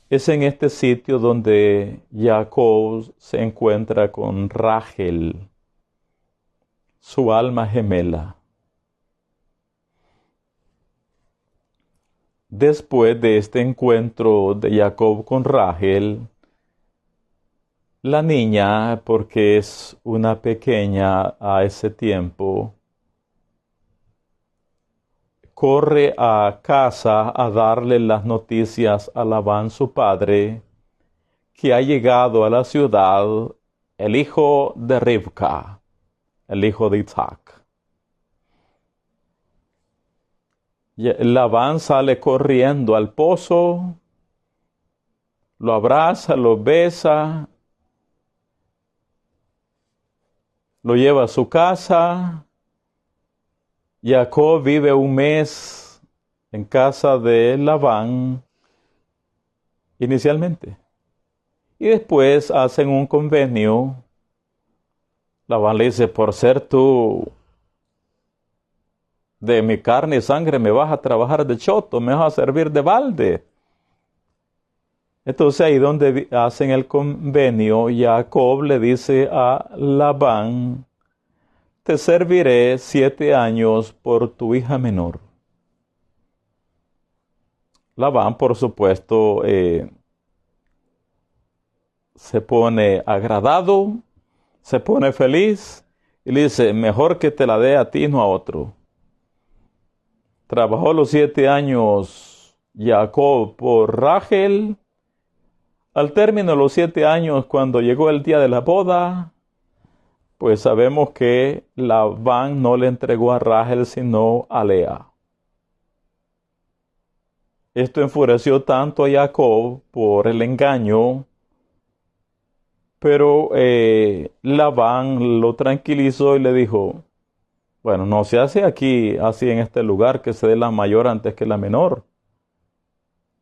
Es en este sitio donde Jacob se encuentra con Rachel, su alma gemela. Después de este encuentro de Jacob con Rachel, la niña, porque es una pequeña a ese tiempo, corre a casa a darle las noticias a Labán su padre, que ha llegado a la ciudad el hijo de Rivka, el hijo de Isaac. Labán sale corriendo al pozo, lo abraza, lo besa, lo lleva a su casa. Jacob vive un mes en casa de Labán inicialmente. Y después hacen un convenio. Labán le dice, por ser tú de mi carne y sangre me vas a trabajar de choto, me vas a servir de balde. Entonces ahí donde hacen el convenio, Jacob le dice a Labán, te serviré 7 años por tu hija menor. Labán, por supuesto, se pone agradado, se pone feliz y le dice, mejor que te la dé a ti, no a otro. Trabajó los 7 años Jacob por Rachel. Al término de los 7 años, cuando llegó el día de la boda, pues sabemos que Labán no le entregó a Rachel sino a Lea. Esto enfureció tanto a Jacob por el engaño, pero Labán lo tranquilizó y le dijo, bueno, no se hace aquí así en este lugar que se dé la mayor antes que la menor.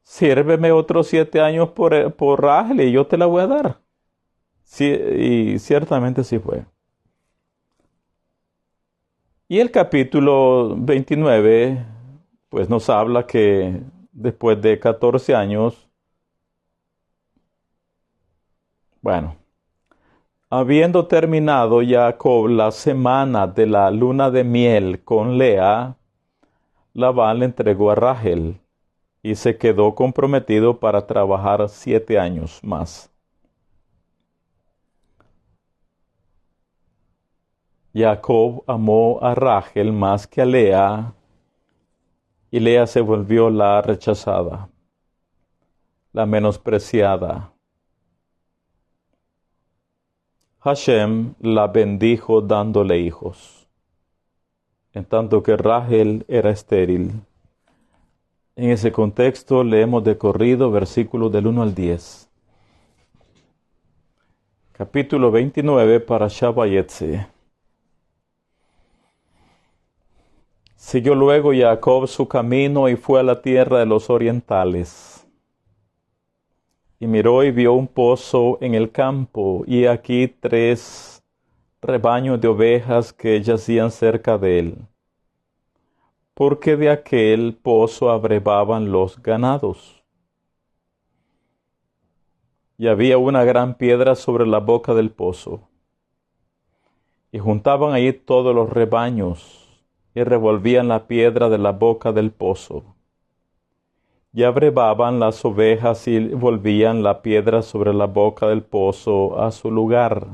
Sírveme otros 7 años por Rachel y yo te la voy a dar. Sí, y ciertamente sí fue. Y el capítulo 29, pues nos habla que después de 14 años, bueno, habiendo terminado Jacob la semana de la luna de miel con Lea, Labán le entregó a Rachel y se quedó comprometido para trabajar 7 años más. Jacob amó a Rachel más que a Lea, y Lea se volvió la rechazada, la menospreciada. Hashem la bendijo dándole hijos, en tanto que Rachel era estéril. En ese contexto leemos de corrido versículos del 1 al 10. Capítulo 29 para Vayetze. Siguió luego Jacob su camino y fue a la tierra de los orientales. Y miró y vio un pozo en el campo, y aquí 3 rebaños de ovejas que yacían cerca de él, porque de aquel pozo abrevaban los ganados. Y había una gran piedra sobre la boca del pozo, y juntaban allí todos los rebaños, y revolvían la piedra de la boca del pozo. Y abrevaban las ovejas y volvían la piedra sobre la boca del pozo a su lugar.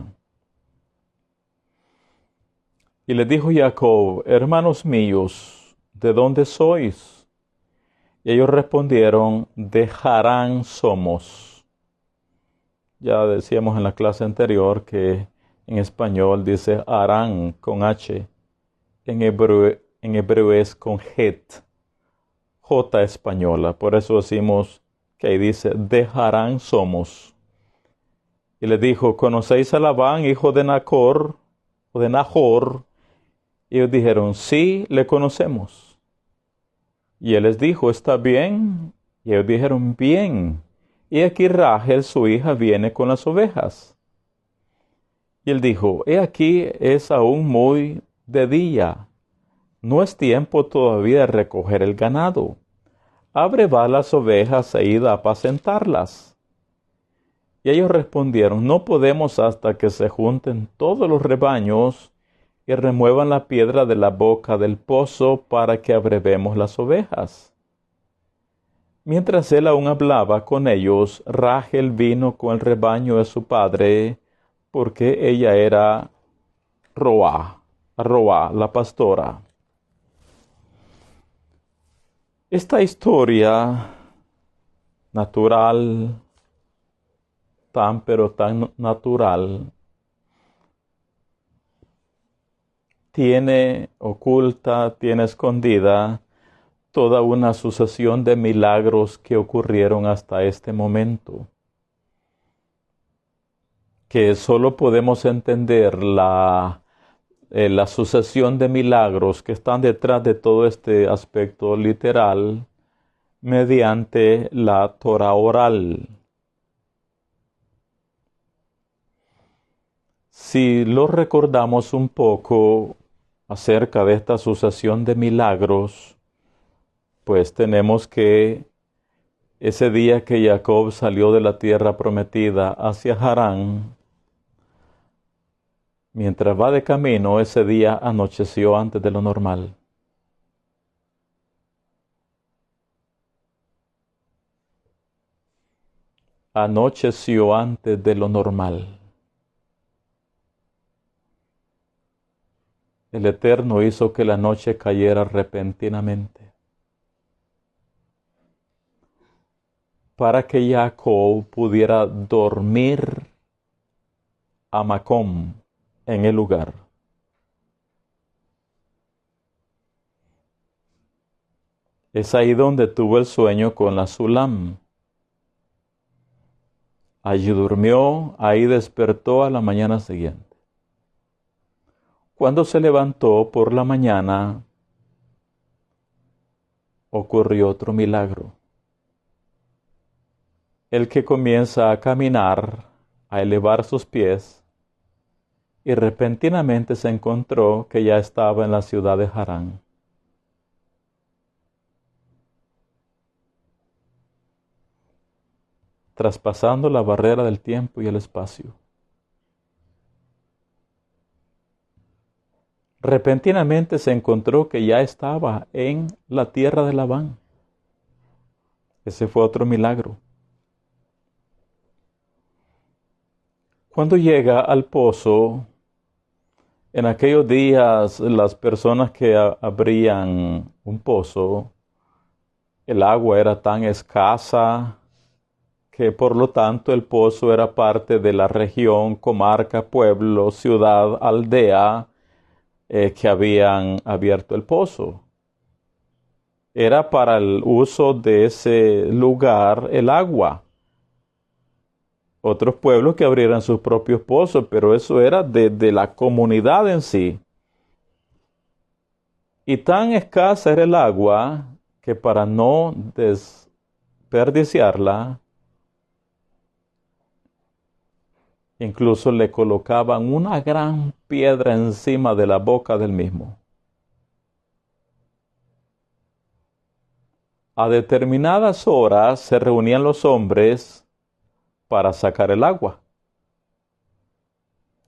Y le dijo Jacob, hermanos míos, ¿de dónde sois? Y ellos respondieron, de Harán somos. Ya decíamos en la clase anterior que en español dice Harán con H. En hebreo es con Het, J española. Por eso decimos que ahí dice, de Harán somos. Y le dijo, ¿conocéis a Labán, hijo de Nacor, o de Nahor? Y ellos dijeron, sí, le conocemos. Y él les dijo, ¿está bien? Y ellos dijeron, bien. y aquí Rachel, su hija, viene con las ovejas. Y él dijo, he aquí es aún muy de día, no es tiempo todavía de recoger el ganado. Abre va las ovejas e id a apacentarlas. Y ellos respondieron, no podemos hasta que se junten todos los rebaños y remuevan la piedra de la boca del pozo para que abrevemos las ovejas. Mientras él aún hablaba con ellos, Rachel vino con el rebaño de su padre, porque ella era Roa, la pastora. Esta historia natural, tan natural, tiene oculta, tiene escondida toda una sucesión de milagros que ocurrieron hasta este momento, que solo podemos entender la sucesión de milagros que están detrás de todo este aspecto literal mediante la Torah oral. Si lo recordamos un poco acerca de esta sucesión de milagros, pues tenemos que ese día que Jacob salió de la tierra prometida hacia Harán, mientras va de camino, ese día anocheció antes de lo normal. Anocheció antes de lo normal. El Eterno hizo que la noche cayera repentinamente, para que Jacob pudiera dormir a Macom, en el lugar. Es ahí donde tuvo el sueño con la Sulam. Allí durmió, ahí despertó a la mañana siguiente. Cuando se levantó por la mañana, ocurrió otro milagro. El que comienza a caminar, a elevar sus pies, y repentinamente se encontró que ya estaba en la ciudad de Harán. Traspasando la barrera del tiempo y el espacio. Repentinamente se encontró que ya estaba en la tierra de Labán. Ese fue otro milagro. Cuando llega al pozo, en aquellos días las personas que abrían un pozo, el agua era tan escasa que por lo tanto el pozo era parte de la región, comarca, pueblo, ciudad, aldea, que habían abierto el pozo. Era para el uso de ese lugar el agua. Otros pueblos que abrieran sus propios pozos, pero eso era de la comunidad en sí. Y tan escasa era el agua que para no desperdiciarla, incluso le colocaban una gran piedra encima de la boca del mismo. A determinadas horas se reunían los hombres para sacar el agua.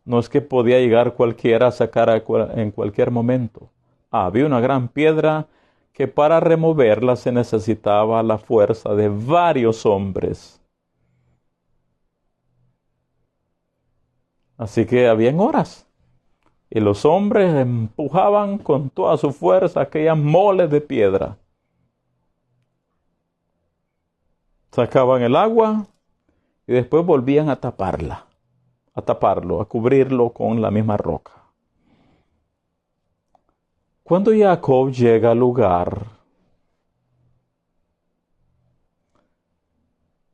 No es que podía llegar cualquiera a sacar en cualquier momento. Había una gran piedra que para removerla se necesitaba la fuerza de varios hombres. Así que habían horas. Y los hombres empujaban con toda su fuerza aquellas moles de piedra. Sacaban el agua y después volvían a taparlo, a cubrirlo con la misma roca. Cuando Jacob llega al lugar,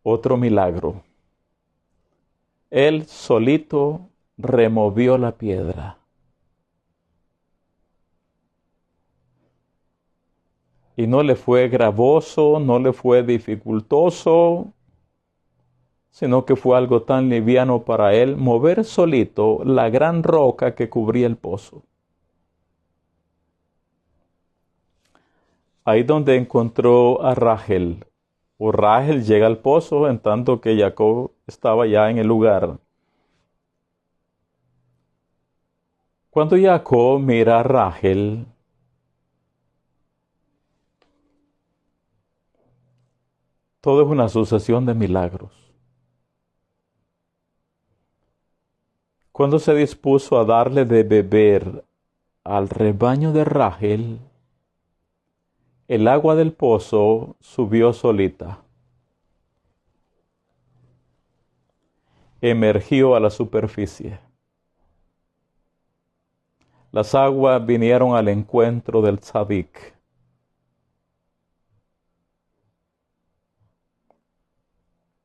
otro milagro. Él solito removió la piedra. Y no le fue gravoso, no le fue dificultoso, sino que fue algo tan liviano para él mover solito la gran roca que cubría el pozo. Ahí donde encontró a Rachel, o Rachel llega al pozo en tanto que Jacob estaba ya en el lugar. Cuando Jacob mira a Rachel, todo es una sucesión de milagros. Cuando se dispuso a darle de beber al rebaño de Rachel, el agua del pozo subió solita. Emergió a la superficie. Las aguas vinieron al encuentro del tzadik.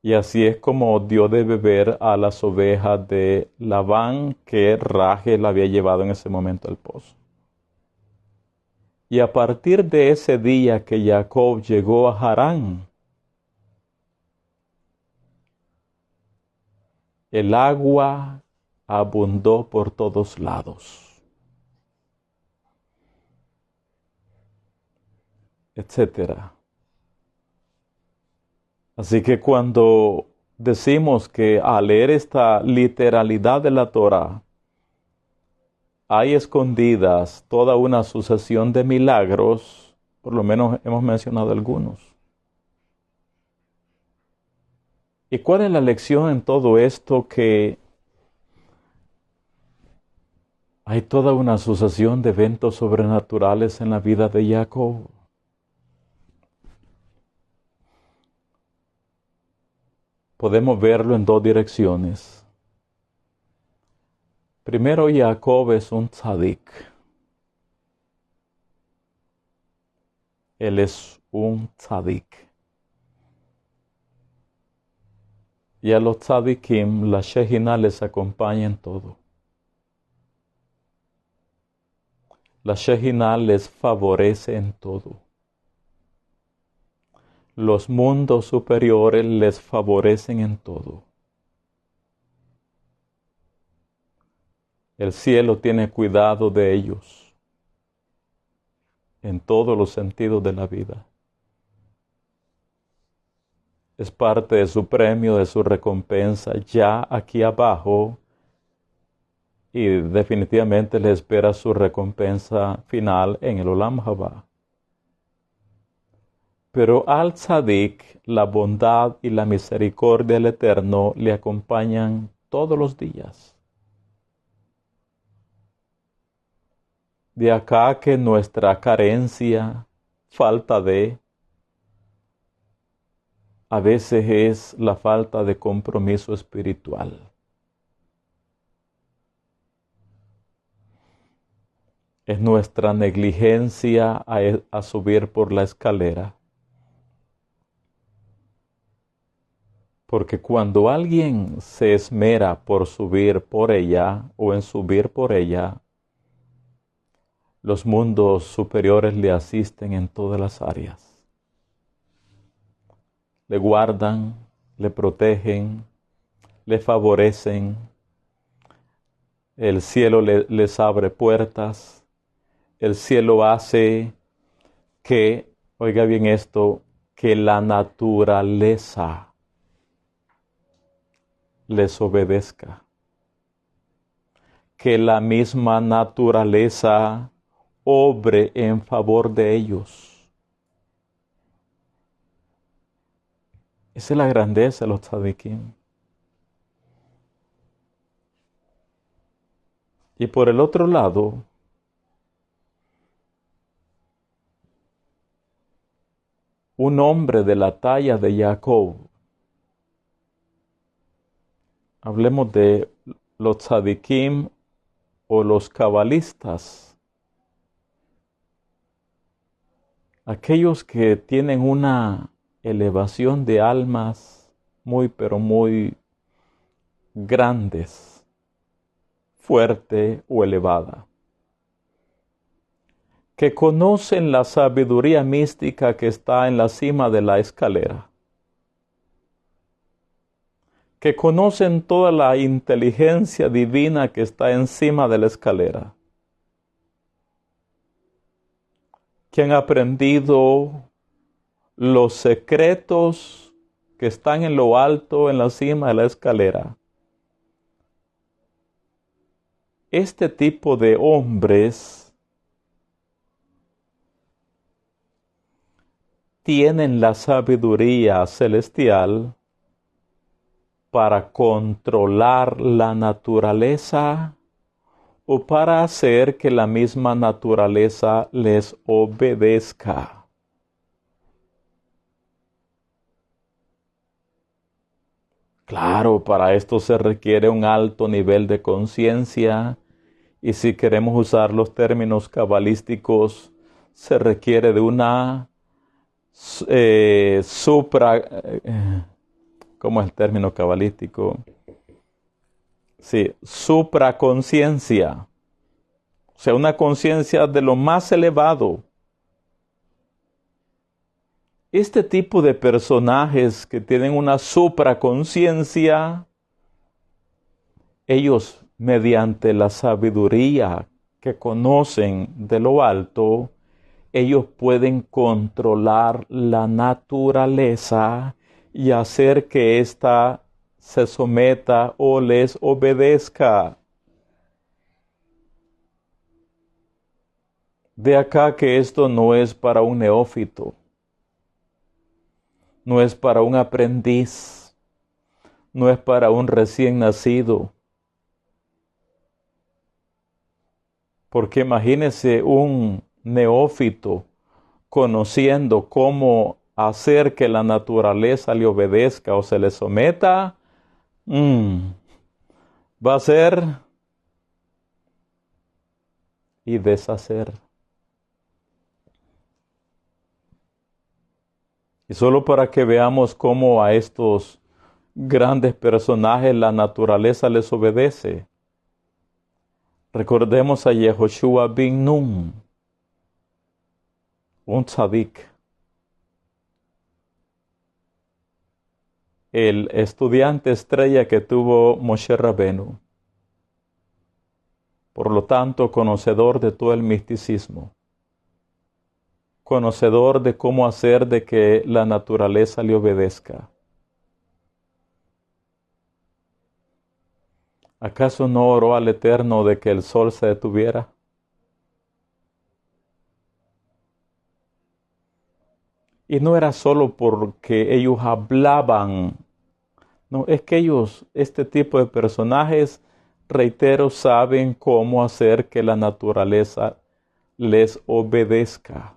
Y así es como dio de beber a las ovejas de Labán que Rachel había llevado en ese momento al pozo. Y a partir de ese día que Jacob llegó a Harán, el agua abundó por todos lados, etcétera. Así que cuando decimos que al leer esta literalidad de la Torá, hay escondidas toda una sucesión de milagros, por lo menos hemos mencionado algunos. ¿Y cuál es la lección en todo esto? Que hay toda una sucesión de eventos sobrenaturales en la vida de Jacob. Podemos verlo en dos direcciones. Primero, Jacob es un tzadik. Él es un tzadik. Y a los tzadikim, la Shejina les acompaña en todo. La Shejina les favorece en todo. Los mundos superiores les favorecen en todo. El cielo tiene cuidado de ellos en todos los sentidos de la vida. Es parte de su premio, de su recompensa ya aquí abajo, y definitivamente le espera su recompensa final en el Olam Haba. Pero al tzadik, la bondad y la misericordia del Eterno le acompañan todos los días. De acá que nuestra carencia, falta de, a veces es la falta de compromiso espiritual. Es nuestra negligencia a subir por la escalera. Porque cuando alguien se esmera por subir por ella o en subir por ella, los mundos superiores le asisten en todas las áreas. Le guardan, le protegen, le favorecen. El cielo les abre puertas. El cielo hace que, oiga bien esto, que la naturaleza les obedezca. Que la misma naturaleza obre en favor de ellos. Esa es la grandeza de los tzadikim. Y por el otro lado, un hombre de la talla de Jacob, hablemos de los tzadikim o los cabalistas, aquellos que tienen una elevación de almas muy pero muy grandes, fuerte o elevada, que conocen la sabiduría mística que está en la cima de la escalera, que conocen toda la inteligencia divina que está encima de la escalera, que han aprendido los secretos que están en lo alto, en la cima de la escalera. Este tipo de hombres tienen la sabiduría celestial para controlar la naturaleza o para hacer que la misma naturaleza les obedezca. Claro, para esto se requiere un alto nivel de conciencia, y si queremos usar los términos cabalísticos, se requiere de una ¿cómo es el término cabalístico? Sí, supraconciencia. O sea, una conciencia de lo más elevado. Este tipo de personajes que tienen una supraconciencia, ellos, mediante la sabiduría que conocen de lo alto, ellos pueden controlar la naturaleza y hacer que ésta se someta o les obedezca. De acá que esto no es para un neófito, no es para un aprendiz, no es para un recién nacido. Porque imagínese un neófito conociendo cómo hacer que la naturaleza le obedezca o se le someta, va a ser y deshacer. Y solo para que veamos cómo a estos grandes personajes la naturaleza les obedece, recordemos a Yehoshua bin Nun, un tzadik, el estudiante estrella que tuvo Moshe Rabenu, por lo tanto conocedor de todo el misticismo, conocedor de cómo hacer de que la naturaleza le obedezca. ¿Acaso no oró al Eterno de que el sol se detuviera? Y no era solo porque ellos hablaban, no, es que ellos, este tipo de personajes, reitero, saben cómo hacer que la naturaleza les obedezca.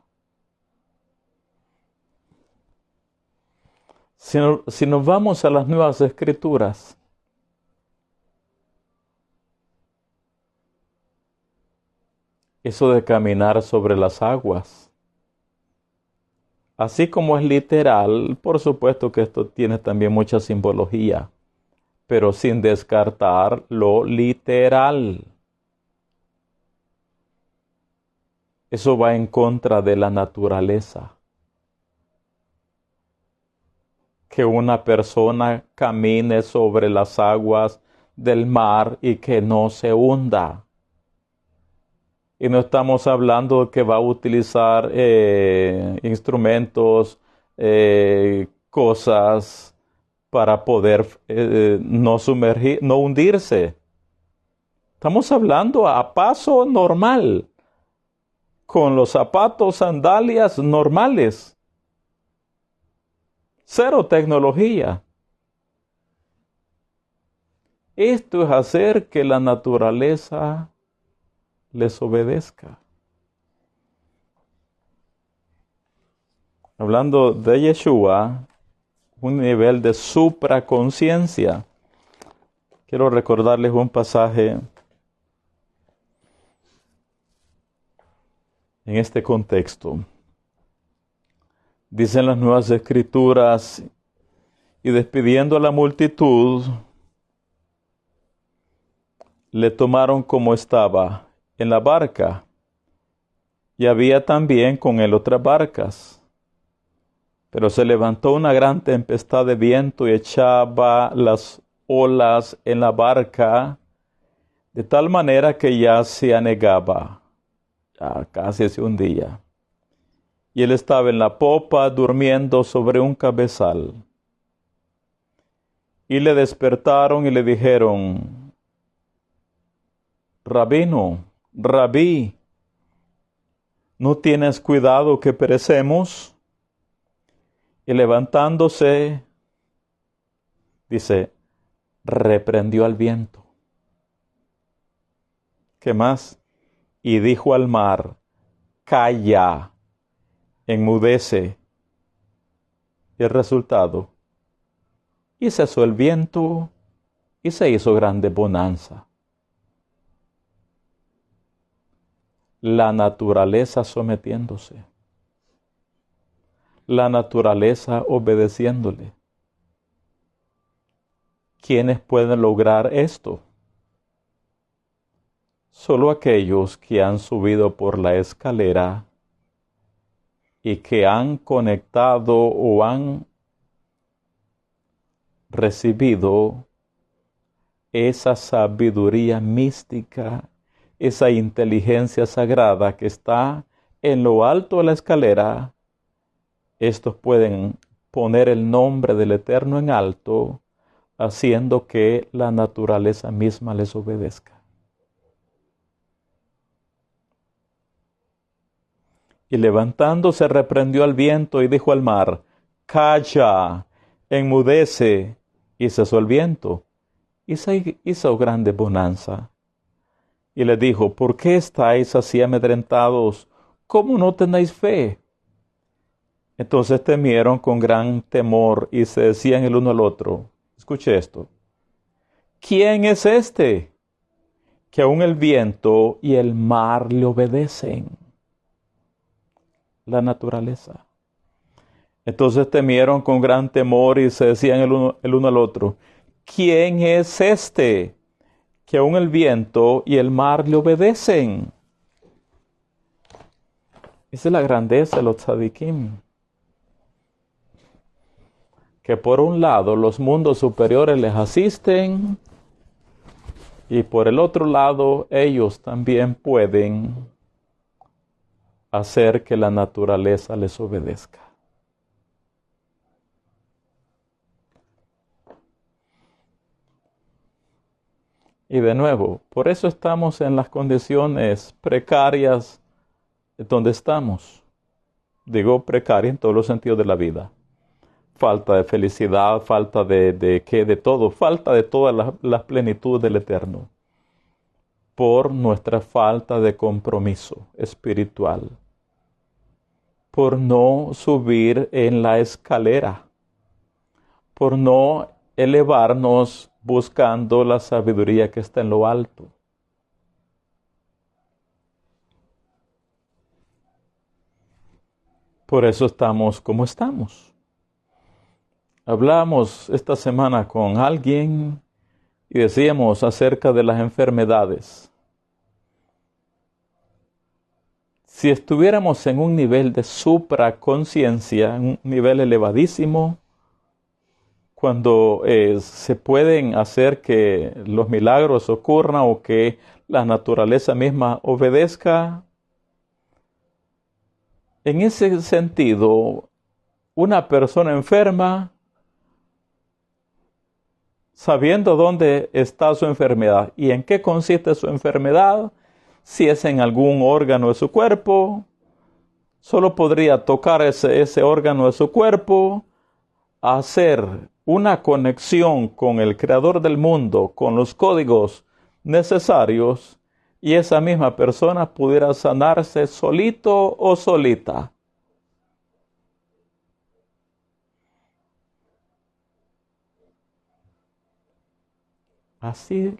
Si nos vamos a las Nuevas Escrituras, eso de caminar sobre las aguas, así como es literal, por supuesto que esto tiene también mucha simbología, pero sin descartar lo literal. Eso va en contra de la naturaleza. Que una persona camine sobre las aguas del mar y que no se hunda. Y no estamos hablando que va a utilizar instrumentos, cosas para poder no sumergir, no hundirse. Estamos hablando a paso normal, con los zapatos, sandalias normales. Cero tecnología. Esto es hacer que la naturaleza les obedezca. Hablando de Yeshua, un nivel de supraconciencia. Quiero recordarles un pasaje en este contexto. Dicen las Nuevas Escrituras, y despidiendo a la multitud, le tomaron como estaba en la barca, y había también con él otras barcas. Pero se levantó una gran tempestad de viento y echaba las olas en la barca, de tal manera que ya se anegaba, ya casi se hundía. Y él estaba en la popa durmiendo sobre un cabezal. Y le despertaron y le dijeron: Rabino, Rabí, ¿no tienes cuidado que perecemos? Y levantándose, dice, reprendió al viento. ¿Qué más? Y dijo al mar: calla, enmudece. Y el resultado: y cesó el viento y se hizo grande bonanza. La naturaleza sometiéndose. La naturaleza obedeciéndole. ¿Quiénes pueden lograr esto? Solo aquellos que han subido por la escalera y que han conectado o han recibido esa sabiduría mística, esa inteligencia sagrada que está en lo alto de la escalera. Estos pueden poner el nombre del Eterno en alto, haciendo que la naturaleza misma les obedezca. Y levantándose reprendió al viento y dijo al mar: calla, enmudece. Y cesó el viento y se hizo grande bonanza. Y le dijo: ¿por qué estáis así amedrentados? ¿Cómo no tenéis fe? Entonces temieron con gran temor y se decían el uno al otro. Escuche esto: ¿quién es este que aun el viento y el mar le obedecen? La naturaleza. Entonces temieron con gran temor y se decían el uno al otro: ¿quién es este que aun el viento y el mar le obedecen? Esa es la grandeza de los tzadikim. Que por un lado los mundos superiores les asisten y por el otro lado ellos también pueden hacer que la naturaleza les obedezca. Y de nuevo, por eso estamos en las condiciones precarias donde estamos. Digo precaria en todos los sentidos de la vida. Falta de felicidad, falta de todo, falta de todas las plenitudes del Eterno. Por nuestra falta de compromiso espiritual. Por no subir en la escalera. Por no elevarnos buscando la sabiduría que está en lo alto. Por eso estamos como estamos. Hablamos esta semana con alguien y decíamos acerca de las enfermedades. Si estuviéramos en un nivel de supraconciencia, un nivel elevadísimo, cuando se pueden hacer que los milagros ocurran o que la naturaleza misma obedezca, en ese sentido, una persona enferma, sabiendo dónde está su enfermedad y en qué consiste su enfermedad, si es en algún órgano de su cuerpo, solo podría tocar ese órgano de su cuerpo, hacer una conexión con el Creador del mundo, con los códigos necesarios, y esa misma persona pudiera sanarse solito o solita. Así,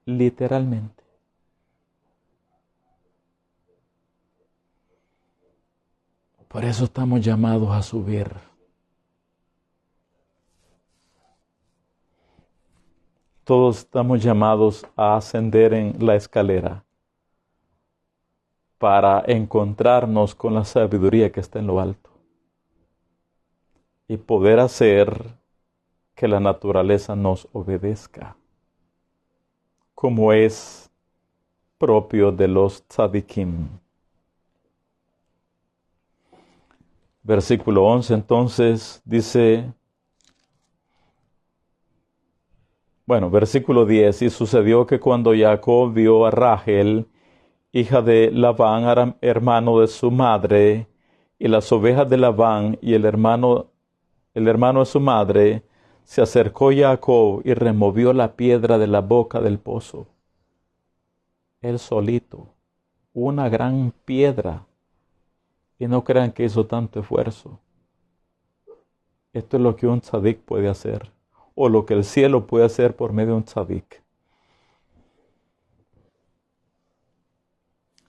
literalmente. Por eso estamos llamados a subir. Todos estamos llamados a ascender en la escalera para encontrarnos con la sabiduría que está en lo alto y poder hacer que la naturaleza nos obedezca, como es propio de los tzadikim. Versículo 11 entonces dice, versículo 10, y sucedió que cuando Jacob vio a Rachel, hija de Labán, hermano de su madre, y las ovejas de Labán, y el hermano de su madre, se acercó Jacob y removió la piedra de la boca del pozo. Él solito, una gran piedra, y no crean que hizo tanto esfuerzo. Esto es lo que un tzadik puede hacer, o lo que el cielo puede hacer por medio de un tzadik.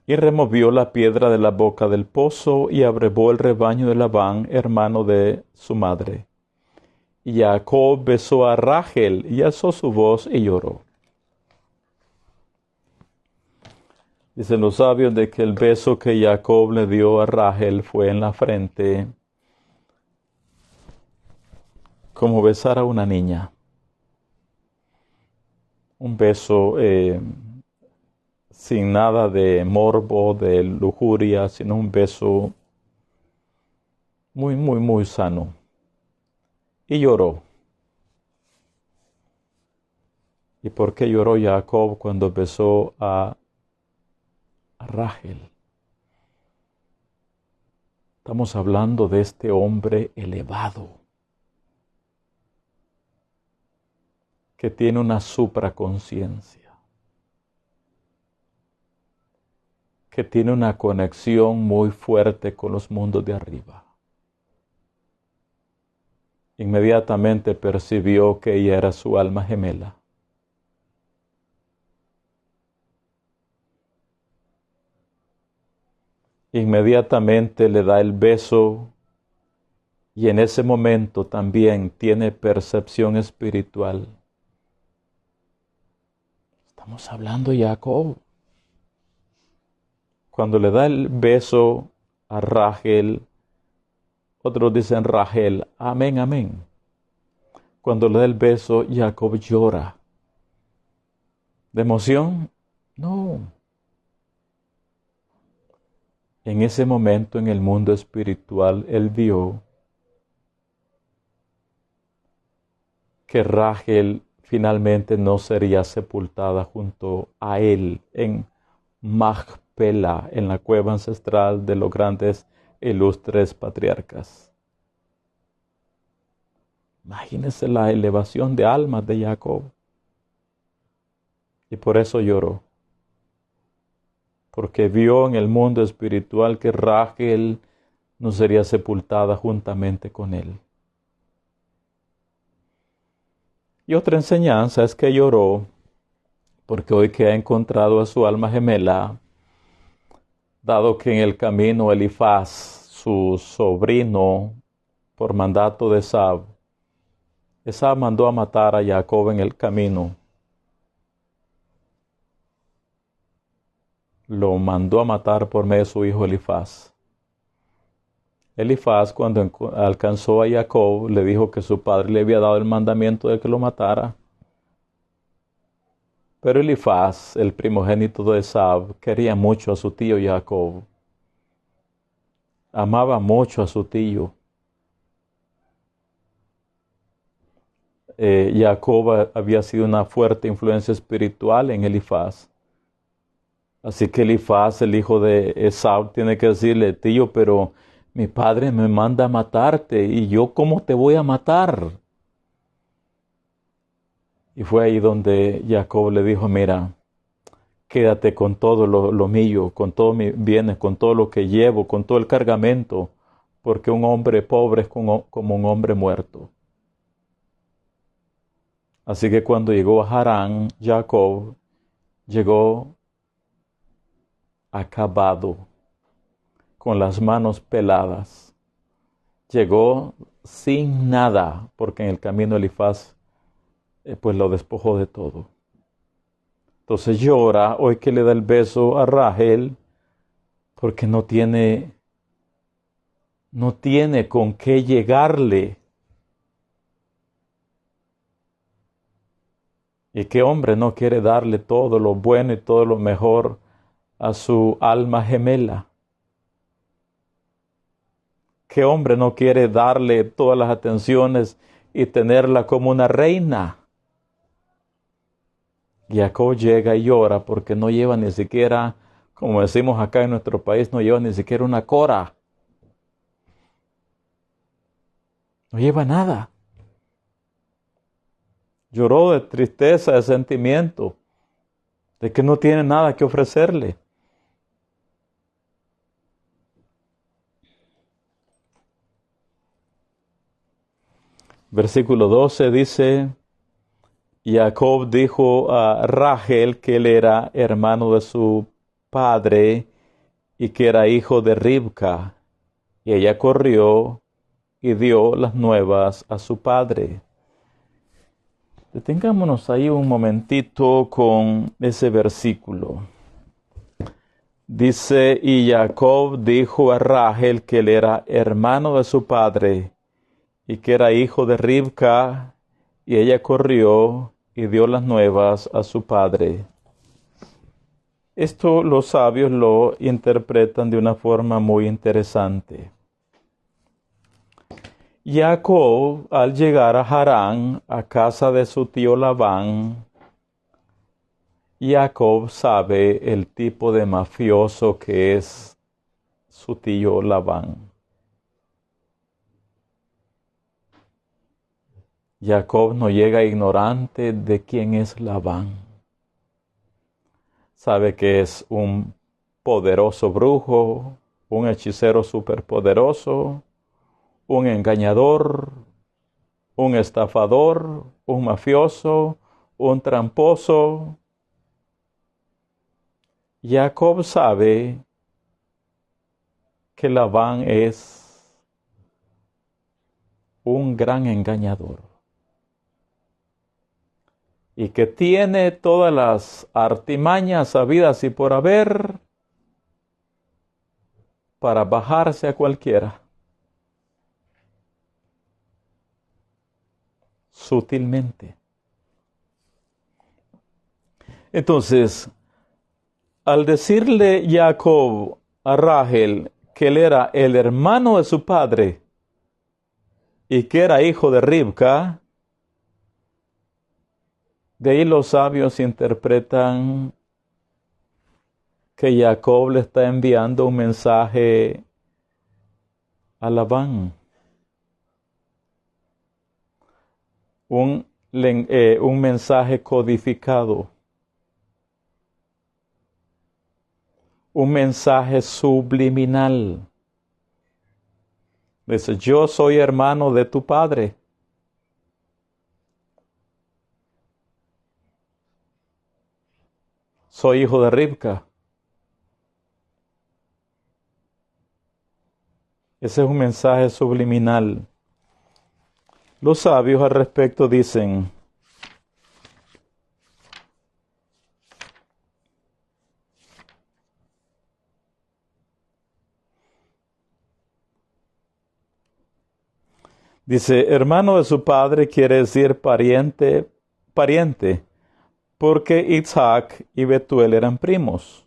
Y removió la piedra de la boca del pozo y abrevó el rebaño de Labán, hermano de su madre. Y Jacob besó a Rachel y alzó su voz y lloró. Dicen los sabios de que el beso que Jacob le dio a Rachel fue en la frente, como besar a una niña. Un beso sin nada de morbo, de lujuria, sino un beso muy, muy, muy sano. Y lloró. ¿Y por qué lloró Jacob cuando besó a Rachel? Estamos hablando de este hombre elevado, que tiene una supraconciencia, que tiene una conexión muy fuerte con los mundos de arriba. Inmediatamente percibió que ella era su alma gemela. Inmediatamente le da el beso y en ese momento también tiene percepción espiritual. Estamos hablando de Jacob. Cuando le da el beso a Rachel, otros dicen Rachel, amén, amén. Cuando le da el beso, Jacob llora. ¿De emoción? No. En ese momento en el mundo espiritual, él vio que Rachel finalmente no sería sepultada junto a él en Machpelah, en la cueva ancestral de los grandes e ilustres patriarcas. Imagínense la elevación de almas de Jacob. Y por eso lloró. Porque vio en el mundo espiritual que Rachel no sería sepultada juntamente con él. Y otra enseñanza es que lloró porque hoy que ha encontrado a su alma gemela, dado que en el camino Elifaz, su sobrino, por mandato de Esab mandó a matar a Jacob en el camino. Lo mandó a matar por medio de su hijo Elifaz. Elifaz, cuando alcanzó a Jacob, le dijo que su padre le había dado el mandamiento de que lo matara. Pero Elifaz, el primogénito de Esab, quería mucho a su tío Jacob. Amaba mucho a su tío. Jacob había sido una fuerte influencia espiritual en Elifaz. Así que Elifaz, el hijo de Esab, tiene que decirle, tío, pero mi padre me manda a matarte, ¿y yo cómo te voy a matar? Y fue ahí donde Jacob le dijo, mira, quédate con todo lo mío, con todos mis bienes, con todo lo que llevo, con todo el cargamento, porque un hombre pobre es como un hombre muerto. Así que cuando llegó a Harán, Jacob llegó acabado, con las manos peladas. Llegó sin nada, porque en el camino Elifaz pues lo despojó de todo. Entonces llora hoy que le da el beso a Rachel, porque no tiene con qué llegarle. ¿Y qué hombre no quiere darle todo lo bueno y todo lo mejor a su alma gemela? ¿Qué hombre no quiere darle todas las atenciones y tenerla como una reina? Jacob llega y llora porque no lleva ni siquiera, como decimos acá en nuestro país, no lleva ni siquiera una cora. No lleva nada. Lloró de tristeza, de sentimiento, de que no tiene nada que ofrecerle. Versículo 12 dice, Jacob dijo a Rachel que él era hermano de su padre y que era hijo de Ribca, y ella corrió y dio las nuevas a su padre. Detengámonos ahí un momentito con ese versículo. Dice, y Jacob dijo a Rachel que él era hermano de su padre y que era hijo de Ribca, y ella corrió y dio las nuevas a su padre. Esto los sabios lo interpretan de una forma muy interesante. Jacob, al llegar a Harán, a casa de su tío Labán, Jacob sabe el tipo de mafioso que es su tío Labán. Jacob no llega ignorante de quién es Labán. Sabe que es un poderoso brujo, un hechicero superpoderoso, un engañador, un estafador, un mafioso, un tramposo. Jacob sabe que Labán es un gran engañador y que tiene todas las artimañas habidas y por haber para bajarse a cualquiera sutilmente. Entonces, al decirle Jacob a Rachel que él era el hermano de su padre y que era hijo de Ribca, de ahí los sabios interpretan que Jacob le está enviando un mensaje a Labán. Un mensaje codificado. Un mensaje subliminal. Dice, yo soy hermano de tu padre. Soy hijo de Ribca. Ese es un mensaje subliminal. Los sabios al respecto dicen, hermano de su padre quiere decir pariente, porque Isaac y Betuel eran primos.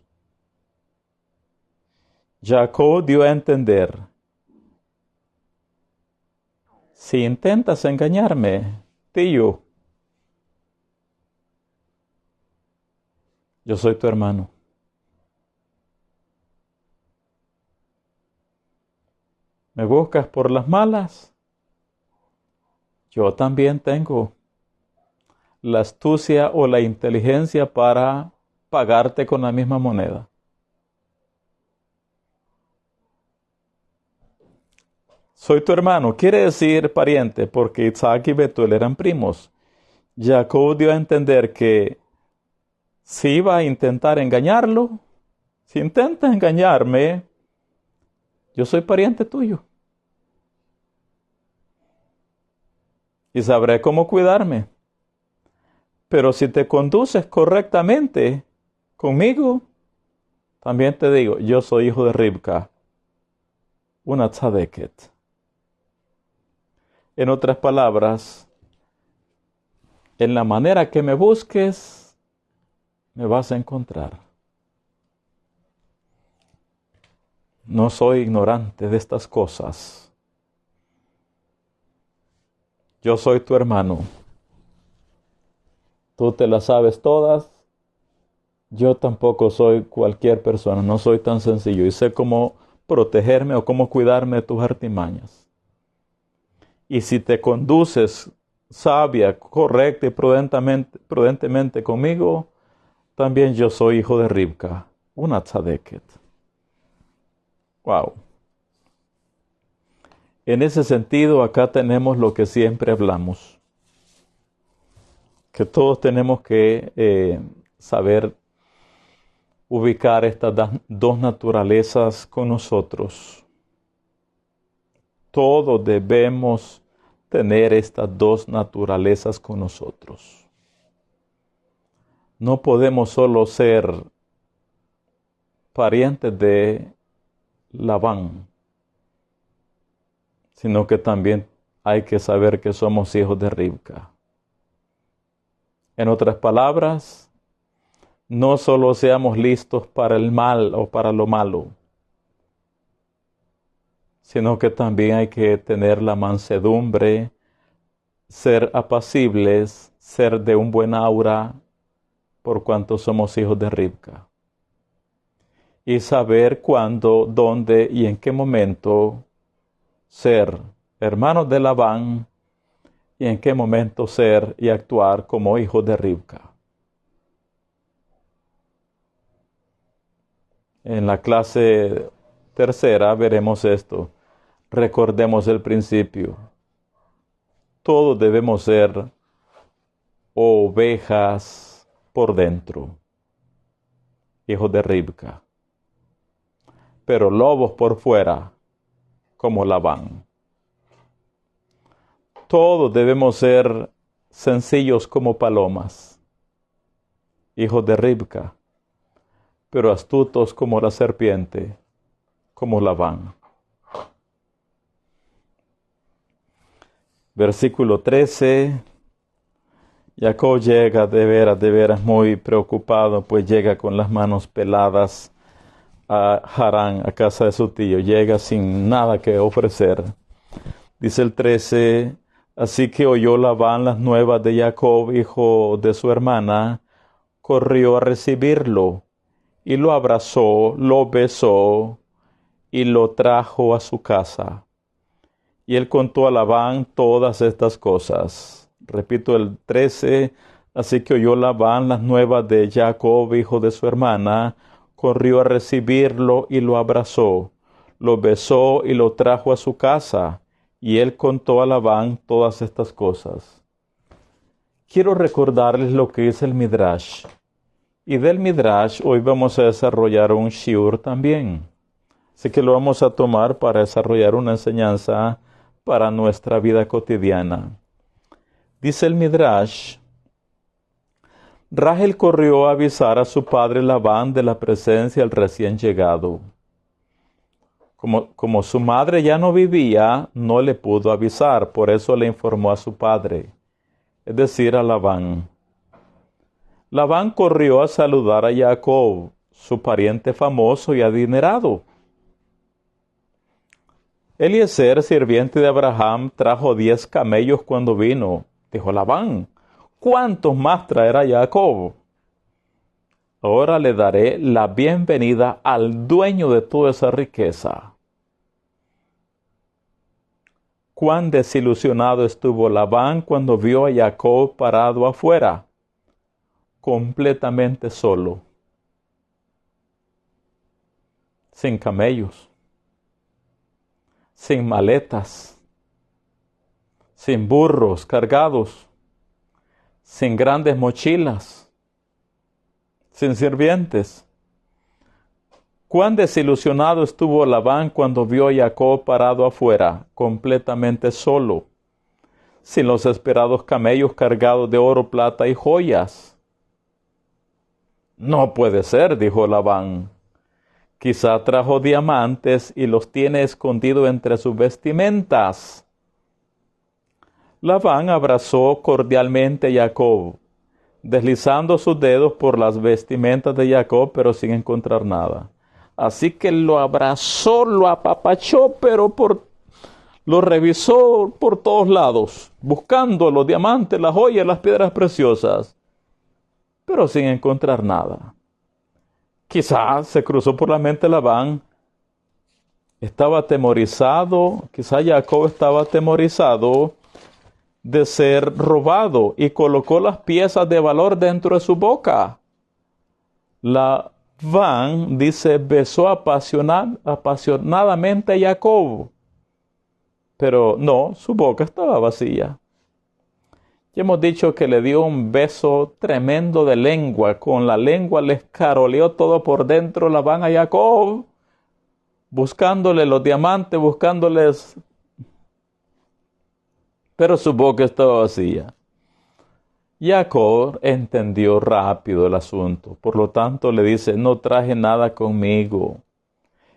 Jacob dio a entender, si intentas engañarme, tío, yo soy tu hermano. ¿Me buscas por las malas? Yo también tengo la astucia o la inteligencia para pagarte con la misma moneda. Soy tu hermano, quiere decir pariente, porque Isaac y Betuel eran primos. Jacob dio a entender que si iba a intentar engañarlo, si intentas engañarme, yo soy pariente tuyo. Y sabré cómo cuidarme. Pero si te conduces correctamente conmigo, también te digo, yo soy hijo de Ribca, una tzadeket. En otras palabras, en la manera que me busques, me vas a encontrar. No soy ignorante de estas cosas. Yo soy tu hermano. Tú te las sabes todas. Yo tampoco soy cualquier persona. No soy tan sencillo. Y sé cómo protegerme o cómo cuidarme de tus artimañas. Y si te conduces sabia, correcta y prudentemente conmigo, también yo soy hijo de Ribka, una tzadeket. Wow. En ese sentido, acá tenemos lo que siempre hablamos, que todos tenemos que saber ubicar estas dos naturalezas con nosotros. Todos debemos tener estas dos naturalezas con nosotros. No podemos solo ser parientes de Labán, sino que también hay que saber que somos hijos de Ribka. En otras palabras, no solo seamos listos para el mal o para lo malo, sino que también hay que tener la mansedumbre, ser apacibles, ser de un buen aura, por cuanto somos hijos de Ribka. Y saber cuándo, dónde y en qué momento ser hermanos de Labán y en qué momento ser y actuar como hijos de Ribka. En la clase tercera veremos esto. Recordemos el principio. Todos debemos ser ovejas por dentro, hijos de Ribka, pero lobos por fuera, como Labán. Todos debemos ser sencillos como palomas, hijos de Ribka, pero astutos como la serpiente, como Labán. Versículo 13. Jacob llega de veras muy preocupado, pues llega con las manos peladas a Harán, a casa de su tío. Llega sin nada que ofrecer. Dice el 13, así que oyó Labán las nuevas de Jacob, hijo de su hermana, corrió a recibirlo, y lo abrazó, lo besó, y lo trajo a su casa. Y él contó a Labán todas estas cosas. Repito el 13, así que oyó Labán las nuevas de Jacob, hijo de su hermana, corrió a recibirlo y lo abrazó, lo besó y lo trajo a su casa. Y él contó a Labán todas estas cosas. Quiero recordarles lo que es el Midrash. Y del Midrash hoy vamos a desarrollar un shiur también. Así que lo vamos a tomar para desarrollar una enseñanza para nuestra vida cotidiana. Dice el Midrash, Rachel corrió a avisar a su padre Labán de la presencia del recién llegado. Como su madre ya no vivía, no le pudo avisar, por eso le informó a su padre, es decir, a Labán. Labán corrió a saludar a Jacob, su pariente famoso y adinerado. Eliezer, sirviente de Abraham, trajo 10 camellos cuando vino. Dijo Labán, ¿cuántos más traerá Jacob? Ahora le daré la bienvenida al dueño de toda esa riqueza. Cuán desilusionado estuvo Labán cuando vio a Jacob parado afuera, completamente solo, sin camellos, sin maletas, sin burros cargados, sin grandes mochilas, sin sirvientes. Cuán desilusionado estuvo Labán cuando vio a Jacob parado afuera, completamente solo, sin los esperados camellos cargados de oro, plata y joyas. No puede ser, dijo Labán. Quizá trajo diamantes y los tiene escondidos entre sus vestimentas. Labán abrazó cordialmente a Jacob, deslizando sus dedos por las vestimentas de Jacob, pero sin encontrar nada. Así que lo abrazó, lo apapachó, pero lo revisó por todos lados, buscando los diamantes, las joyas, las piedras preciosas, pero sin encontrar nada. Quizás se cruzó por la mente Labán, estaba atemorizado, quizás Jacob estaba atemorizado de ser robado y colocó las piezas de valor dentro de su boca. Labán, dice, besó apasionadamente a Jacob, pero no, su boca estaba vacía. Ya hemos dicho que le dio un beso tremendo de lengua, con la lengua le escaroleó todo por dentro Labán a Jacob, buscándole los diamantes, buscándoles, pero su boca estaba vacía. Jacob entendió rápido el asunto, por lo tanto le dice, no traje nada conmigo.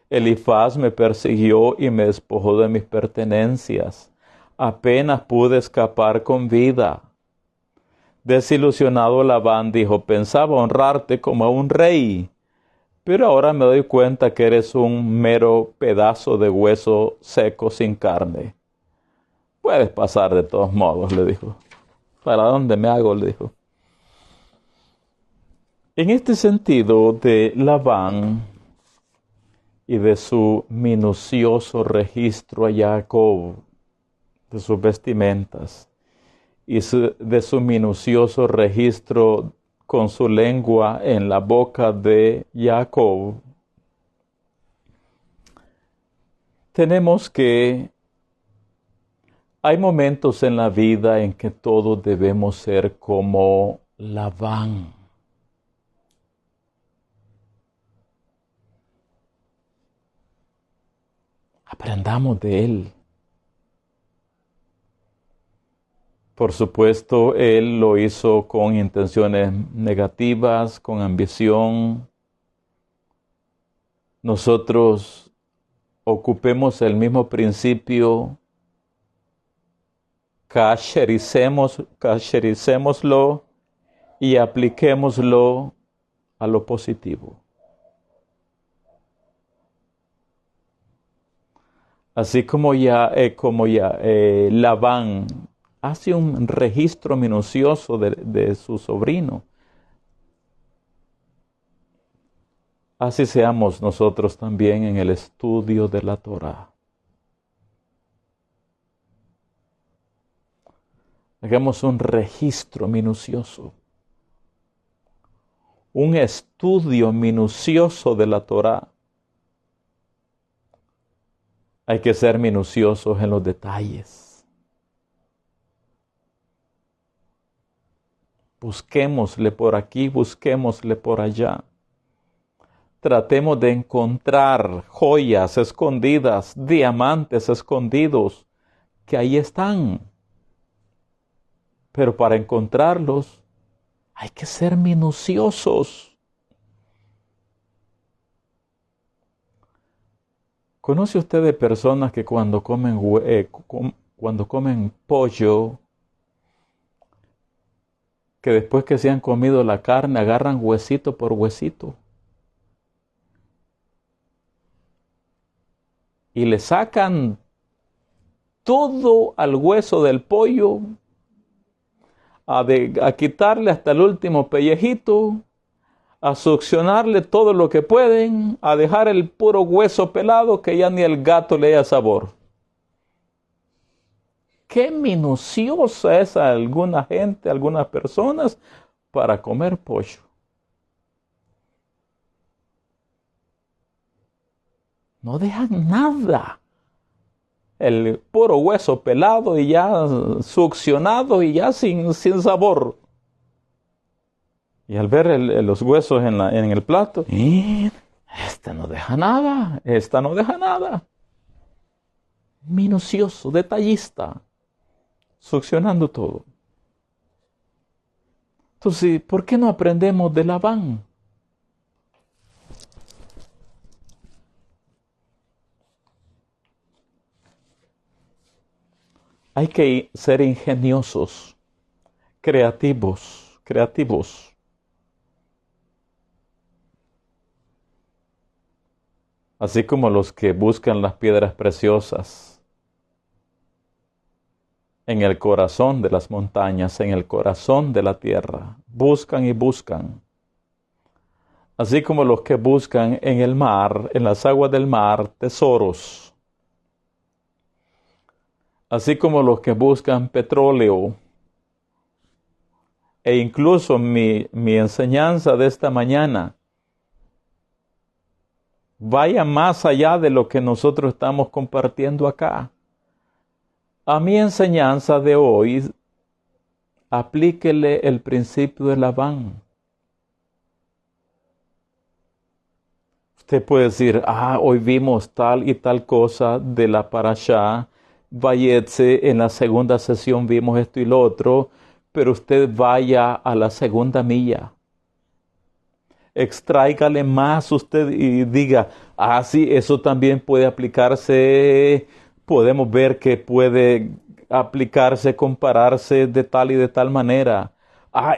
Elifaz me persiguió y me despojó de mis pertenencias. Apenas pude escapar con vida. Desilusionado Labán dijo, pensaba honrarte como a un rey, pero ahora me doy cuenta que eres un mero pedazo de hueso seco sin carne. Puedes pasar de todos modos, le dijo. ¿Para dónde me hago?, le dijo. En este sentido de Labán y de su minucioso registro a Jacob, de sus vestimentas, y de su minucioso registro con su lengua en la boca de Jacob, tenemos que hay momentos en la vida en que todos debemos ser como Labán. Aprendamos de él. Por supuesto, él lo hizo con intenciones negativas, con ambición. Nosotros ocupemos el mismo principio, cashericémoslo y apliquémoslo a lo positivo. Así como Labán hace un registro minucioso de su sobrino, así seamos nosotros también en el estudio de la Torá. Hagamos un registro minucioso, un estudio minucioso de la Torá. Hay que ser minuciosos en los detalles. Busquémosle por aquí, busquémosle por allá. Tratemos de encontrar joyas escondidas, diamantes escondidos, que ahí están. Pero para encontrarlos hay que ser minuciosos. ¿Conoce usted de personas que cuando comen pollo, que después que se han comido la carne agarran huesito por huesito y le sacan todo al hueso del pollo, a quitarle hasta el último pellejito, a succionarle todo lo que pueden, a dejar el puro hueso pelado que ya ni el gato le da sabor? Qué minuciosa es alguna gente, algunas personas para comer pollo. No dejan nada. El puro hueso pelado y ya succionado y ya sin sabor. Y al ver los huesos en el plato, esta no deja nada, esta no deja nada. Minucioso, detallista, succionando todo. Entonces, ¿por qué no aprendemos de Labán? Hay que ser ingeniosos, creativos. Así como los que buscan las piedras preciosas en el corazón de las montañas, en el corazón de la tierra. Buscan y buscan. Así como los que buscan en el mar, en las aguas del mar, tesoros. Así como los que buscan petróleo. E incluso mi enseñanza de esta mañana vaya más allá de lo que nosotros estamos compartiendo acá. A mi enseñanza de hoy, aplíquele el principio de Labán. Usted puede decir, hoy vimos tal y tal cosa de la parashá, Vayetze, en la segunda sesión vimos esto y lo otro, pero usted vaya a la segunda milla. Extráigale más usted y diga, sí, eso también puede aplicarse, podemos ver que puede aplicarse, compararse de tal y de tal manera.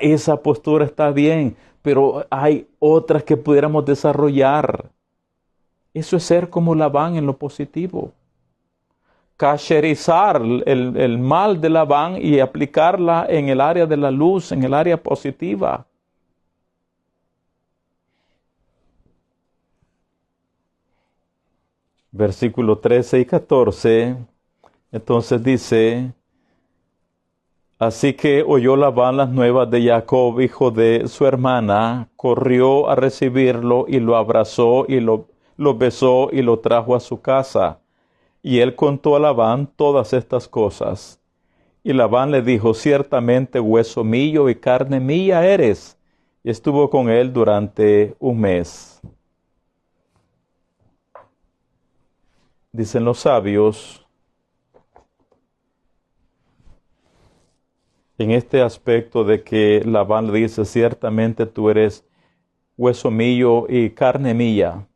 Esa postura está bien, pero hay otras que pudiéramos desarrollar. Eso es ser como Labán en lo positivo. Kasherizar el mal de Labán y aplicarla en el área de la luz, en el área positiva. Versículo 13 y 14, entonces dice, así que oyó Labán las nuevas de Jacob, hijo de su hermana, corrió a recibirlo y lo abrazó y lo besó y lo trajo a su casa. Y él contó a Labán todas estas cosas. Y Labán le dijo, ciertamente hueso mío y carne mía eres. Y estuvo con él durante un mes. Dicen los sabios, en este aspecto de que Labán le dice, ciertamente tú eres hueso mío y carne mía.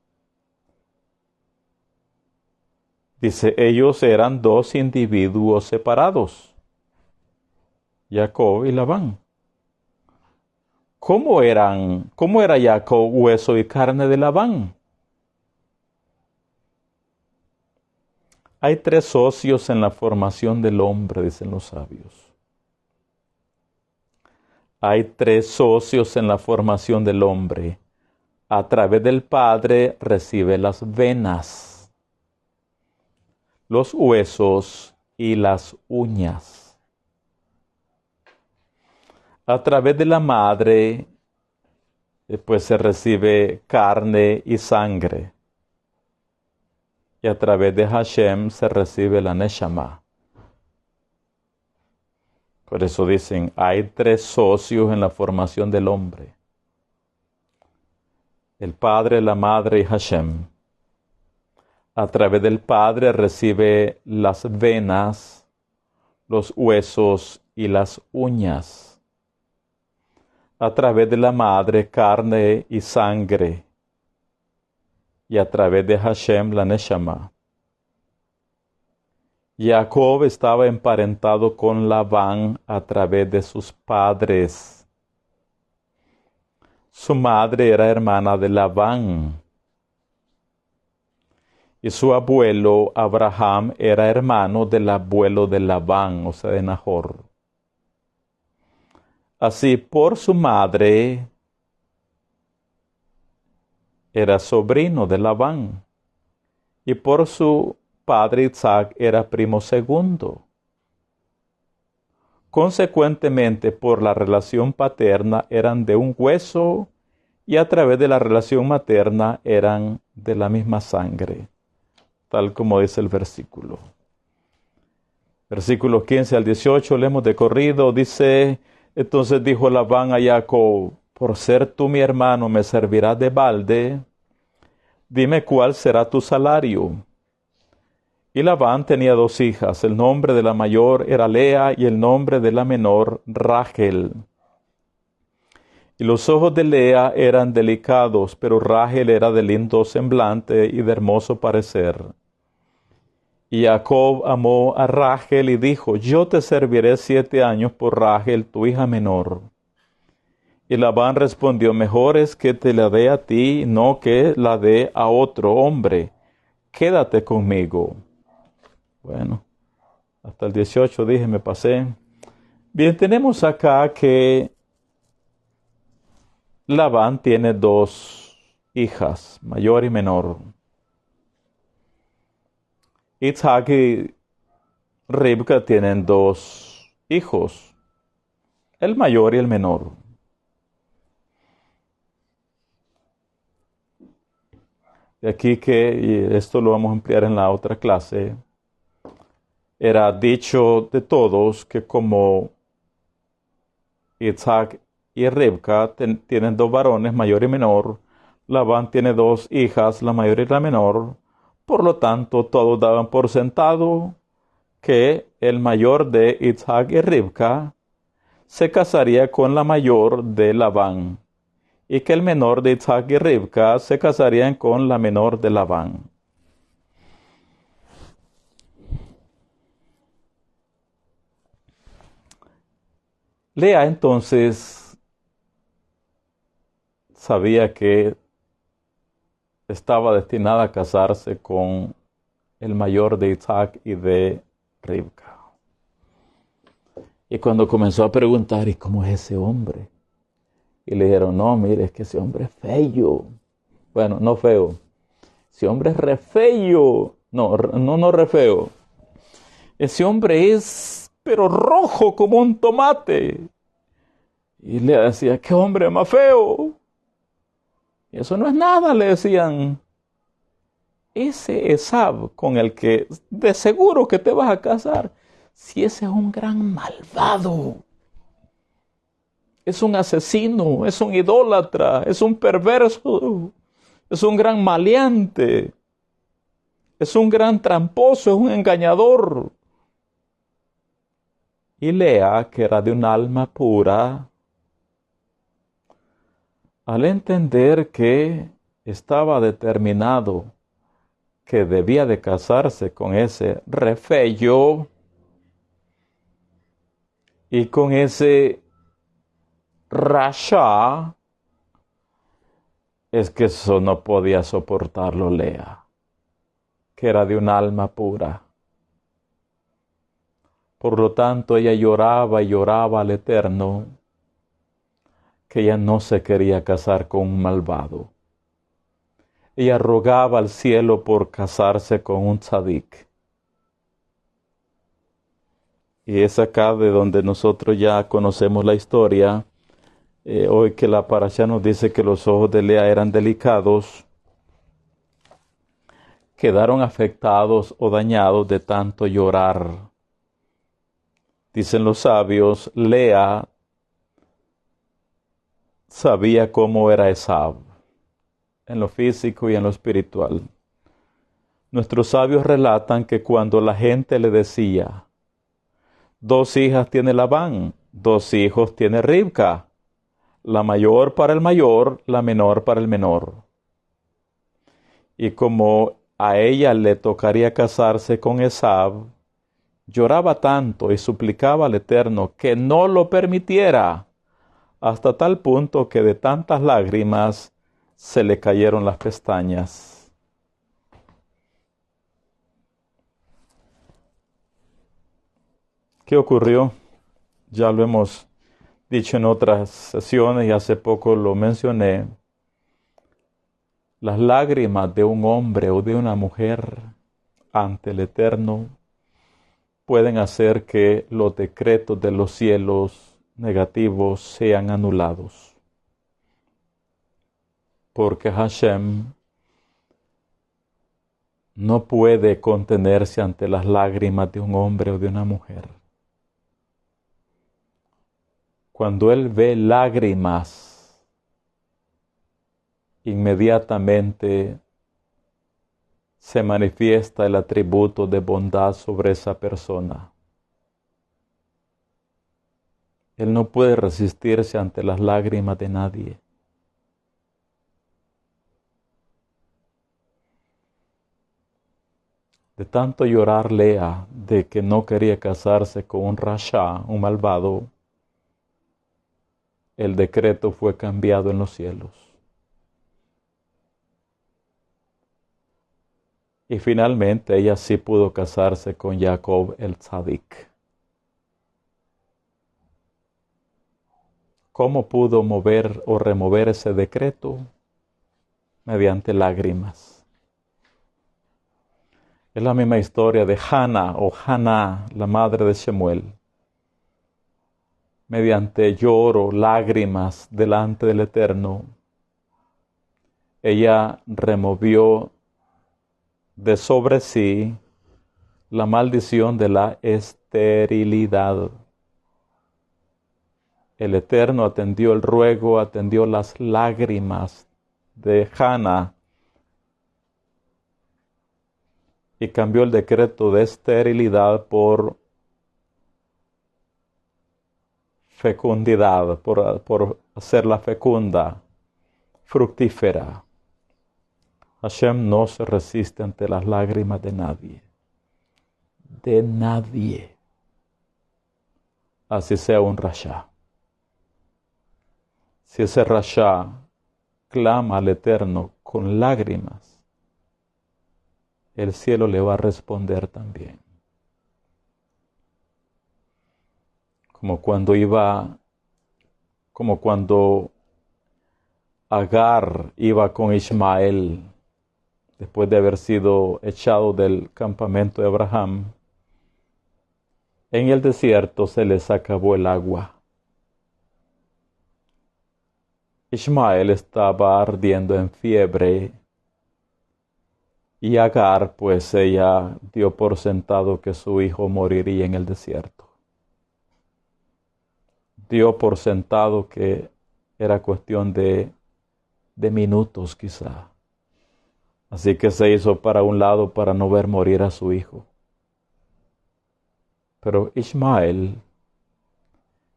Dice, ellos eran dos individuos separados, Jacob y Labán. ¿Cómo era Jacob hueso y carne de Labán? Hay tres socios en la formación del hombre, dicen los sabios. Hay tres socios en la formación del hombre. A través del padre recibe las venas, los huesos y las uñas. A través de la madre, pues se recibe carne y sangre. Y a través de Hashem se recibe la Neshama. Por eso dicen, hay tres socios en la formación del hombre. El Padre, la Madre y Hashem. A través del Padre recibe las venas, los huesos y las uñas. A través de la Madre, carne y sangre. Y a través de Hashem, la Neshama. Jacob estaba emparentado con Labán a través de sus padres. Su madre era hermana de Labán. Y su abuelo Abraham era hermano del abuelo de Labán, o sea, de Nahor. Así, por su madre, era sobrino de Labán. Y por su padre Isaac era primo segundo. Consecuentemente, por la relación paterna eran de un hueso y a través de la relación materna eran de la misma sangre, tal como dice el versículo. Versículos 15 al 18, leemos de corrido, dice, entonces dijo Labán a Jacob, por ser tú mi hermano me servirás de balde, dime cuál será tu salario. Y Labán tenía dos hijas, el nombre de la mayor era Lea y el nombre de la menor Rachel. Y los ojos de Lea eran delicados, pero Rachel era de lindo semblante y de hermoso parecer. Y Jacob amó a Rachel y dijo, yo te serviré 7 años por Rachel, tu hija menor. Y Labán respondió, mejor es que te la dé a ti, no que la dé a otro hombre. Quédate conmigo. Bueno, hasta el 18 dije, me pasé. Bien, tenemos acá que Labán tiene 2 hijas, mayor y menor. Isaac y Ribca tienen 2 hijos, el mayor y el menor. De aquí que, y esto lo vamos a ampliar en la otra clase, era dicho de todos que como Isaac y Ribca tienen 2 varones, mayor y menor, Labán tiene 2 hijas, la mayor y la menor, por lo tanto todos daban por sentado que el mayor de Isaac y Ribca se casaría con la mayor de Labán, y que el menor de Isaac y Ribca se casarían con la menor de Labán. Lea entonces sabía que estaba destinada a casarse con el mayor de Isaac y de Ribca. Y cuando comenzó a preguntar, ¿y cómo es ese hombre? Y le dijeron, no, mire, es que ese hombre es feo. Bueno, no feo. Ese hombre es re feo. No re feo. Ese hombre es, pero rojo como un tomate. Y le decía, ¿qué hombre más feo? Y eso no es nada, le decían. Ese Esab con el que de seguro que te vas a casar, si ese es un gran malvado, es un asesino, es un idólatra, es un perverso, es un gran maleante, es un gran tramposo, es un engañador. Y Lea, que era de un alma pura, al entender que estaba determinado que debía de casarse con ese refeyo y con ese rasha, es que eso no podía soportarlo Lea, que era de un alma pura. Por lo tanto, ella lloraba y lloraba al Eterno que ella no se quería casar con un malvado. Ella rogaba al cielo por casarse con un tzadik. Y es acá de donde nosotros ya conocemos la historia. Hoy que la parasha nos dice que los ojos de Lea eran delicados, quedaron afectados o dañados de tanto llorar. Dicen los sabios, Lea sabía cómo era Esab, en lo físico y en lo espiritual. Nuestros sabios relatan que cuando la gente le decía, 2 hijas tiene Labán, 2 hijos tiene Ribca, la mayor para el mayor, la menor para el menor. Y como a ella le tocaría casarse con Esab, lloraba tanto y suplicaba al Eterno que no lo permitiera, hasta tal punto que de tantas lágrimas se le cayeron las pestañas. ¿Qué ocurrió? Ya lo hemos dicho en otras sesiones y hace poco lo mencioné. Las lágrimas de un hombre o de una mujer ante el Eterno pueden hacer que los decretos de los cielos negativos sean anulados. Porque Hashem no puede contenerse ante las lágrimas de un hombre o de una mujer. Cuando Él ve lágrimas, inmediatamente se manifiesta el atributo de bondad sobre esa persona. Él no puede resistirse ante las lágrimas de nadie. De tanto llorar Lea de que no quería casarse con un rasha, un malvado, el decreto fue cambiado en los cielos. Y finalmente ella sí pudo casarse con Jacob el Tzadik. ¿Cómo pudo mover o remover ese decreto? Mediante lágrimas. Es la misma historia de Hannah o Hannah, la madre de Shemuel. Mediante lloro, lágrimas delante del Eterno, ella removió de sobre sí la maldición de la esterilidad. El Eterno atendió el ruego, atendió las lágrimas de Hannah y cambió el decreto de esterilidad por fecundidad, por hacerla fecunda, fructífera. Hashem no se resiste ante las lágrimas de nadie. De nadie. Así sea un rasha. Si ese rasha clama al Eterno con lágrimas, el cielo le va a responder también. Como cuando Agar iba con Ismael después de haber sido echado del campamento de Abraham. En el desierto se les acabó el agua. Ismael estaba ardiendo en fiebre y Agar, pues ella dio por sentado que su hijo moriría en el desierto. Dio por sentado que era cuestión de minutos quizá. Así que se hizo para un lado para no ver morir a su hijo. Pero Ismael,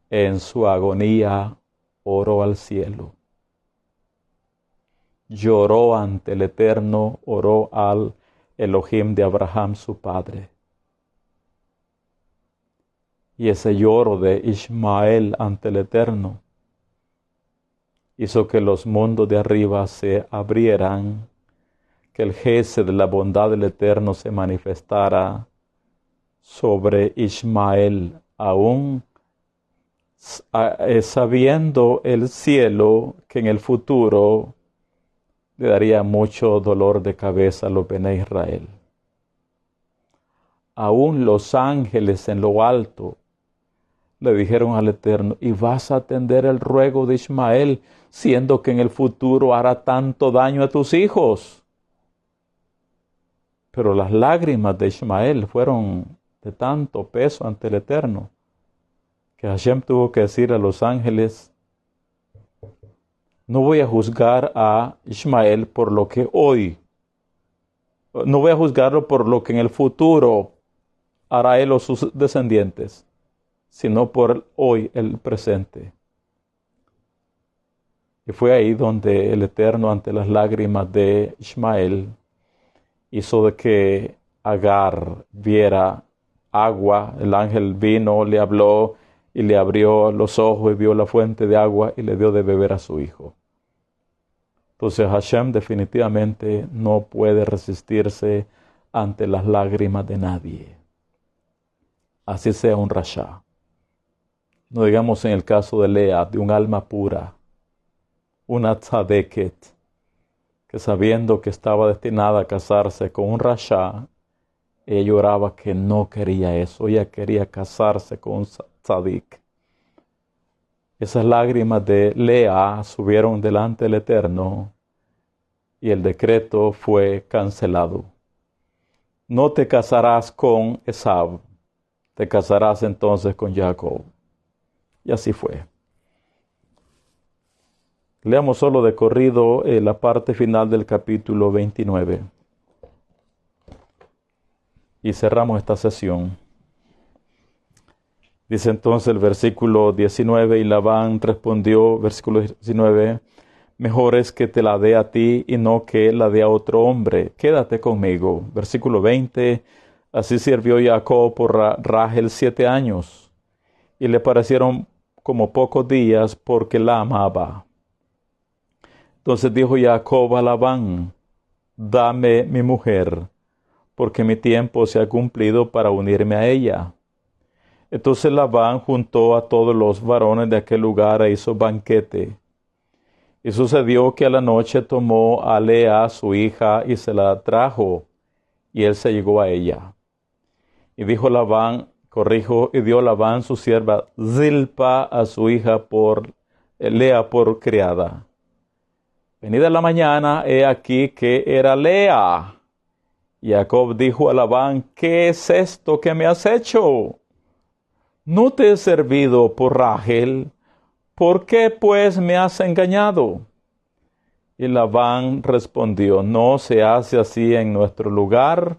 en su agonía, oró al cielo. Lloró ante el Eterno, oró al Elohim de Abraham, su padre. Y ese lloro de Ismael ante el Eterno hizo que los mundos de arriba se abrieran, que el gesed de la bondad del Eterno se manifestara sobre Ismael, aún sabiendo el cielo que en el futuro le daría mucho dolor de cabeza a los Bene Israel. Aún los ángeles en lo alto le dijeron al Eterno: ¿y vas a atender el ruego de Ismael, siendo que en el futuro hará tanto daño a tus hijos? Pero las lágrimas de Ismael fueron de tanto peso ante el Eterno, que Hashem tuvo que decir a los ángeles: no voy a juzgar a Ismael por lo que hoy, no voy a juzgarlo por lo que en el futuro hará él o sus descendientes, sino por hoy, el presente. Y fue ahí donde el Eterno, ante las lágrimas de Ismael, hizo de que Agar viera agua. El ángel vino, le habló y le abrió los ojos y vio la fuente de agua y le dio de beber a su hijo. Entonces Hashem definitivamente no puede resistirse ante las lágrimas de nadie. Así sea un rasha. No digamos en el caso de Lea, de un alma pura, una tzadeket, que sabiendo que estaba destinada a casarse con un rasha, ella lloraba que no quería eso, ella quería casarse con un tzadik. Esas lágrimas de Lea subieron delante del Eterno y el decreto fue cancelado. No te casarás con Esab, te casarás entonces con Jacob. Y así fue. Leamos solo de corrido la parte final del capítulo 29. Y cerramos esta sesión. Dice entonces el versículo 19, y Labán respondió, versículo 19, Mejor es que te la dé a ti y no que la dé a otro hombre. Quédate conmigo. Versículo 20. Así sirvió Jacob por Rachel 7 años, y le parecieron como pocos días porque la amaba. Entonces dijo Jacob a Labán: dame mi mujer, porque mi tiempo se ha cumplido para unirme a ella. Entonces Labán juntó a todos los varones de aquel lugar e hizo banquete. Y sucedió que a la noche tomó a Lea su hija y se la trajo, y él se llegó a ella. Y dijo Labán, y dio Labán su sierva Zilpa a su hija Lea por criada. Venida la mañana, he aquí que era Lea. Y Jacob dijo a Labán: ¿qué es esto que me has hecho? ¿No te he servido por Rachel? ¿Por qué pues me has engañado? Y Labán respondió: no se hace así en nuestro lugar,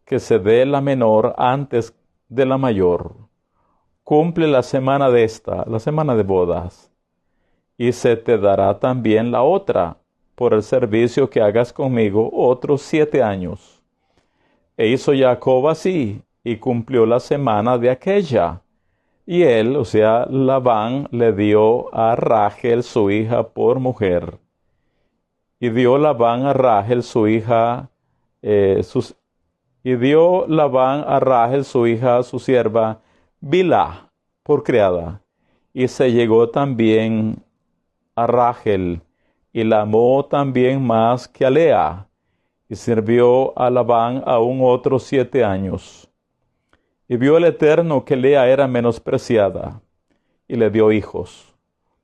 que se dé la menor antes de la mayor. Cumple la semana la semana de bodas, y se te dará también la otra, por el servicio que hagas conmigo, otros 7 años. E hizo Jacob así, y cumplió la semana de aquella. Y él, o sea, Labán, le dio a Rachel su hija por mujer. Y dio Labán a Rachel su hija, su sierva, Bilhá, por criada. Y se llegó también a Rachel, y la amó también más que a Lea, y sirvió a Labán aún otros 7 años. Y vio el Eterno que Lea era menospreciada, y le dio hijos,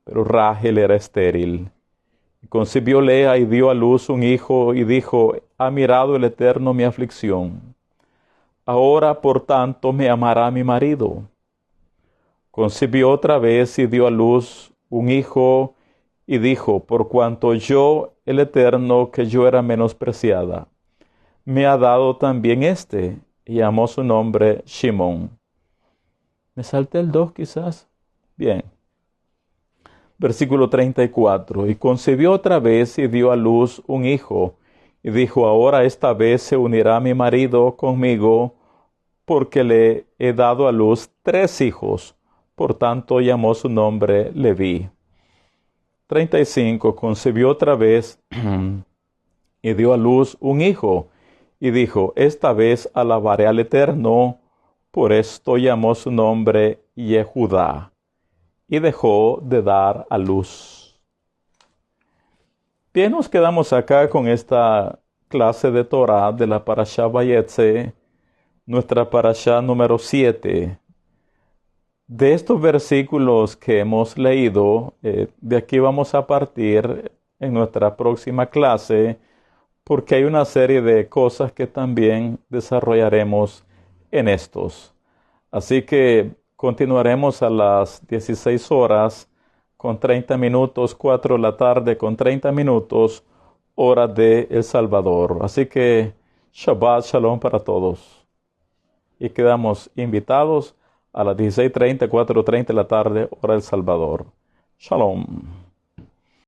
pero Rachel era estéril. Y concibió Lea y dio a luz un hijo, y dijo: ha mirado el Eterno mi aflicción. Ahora, por tanto, me amará mi marido. Concibió otra vez y dio a luz un hijo, y dijo: por cuanto yo, el Eterno, que yo era menospreciada, me ha dado también este. Y llamó su nombre Shimón. ¿Me salté el 2 quizás? Bien. Versículo 34. Y concibió otra vez y dio a luz un hijo. Y dijo: ahora esta vez se unirá mi marido conmigo, porque le he dado a luz 3 hijos. Por tanto llamó su nombre Leví. 35. Concibió otra vez y dio a luz un hijo. Y dijo: esta vez alabaré al Eterno. Por esto llamó su nombre Yehudá. Y dejó de dar a luz. Bien, nos quedamos acá con esta clase de Torah de la Parashá Vayetze, nuestra Parashá número 7. De estos versículos que hemos leído, de aquí vamos a partir en nuestra próxima clase, porque hay una serie de cosas que también desarrollaremos en estos. Así que continuaremos a las 16 horas con 30 minutos, 4 de la tarde con 30 minutos, hora de El Salvador. Así que Shabbat Shalom para todos. Y quedamos invitados a las 16:30, 4:30 de la tarde, hora El Salvador. Shalom.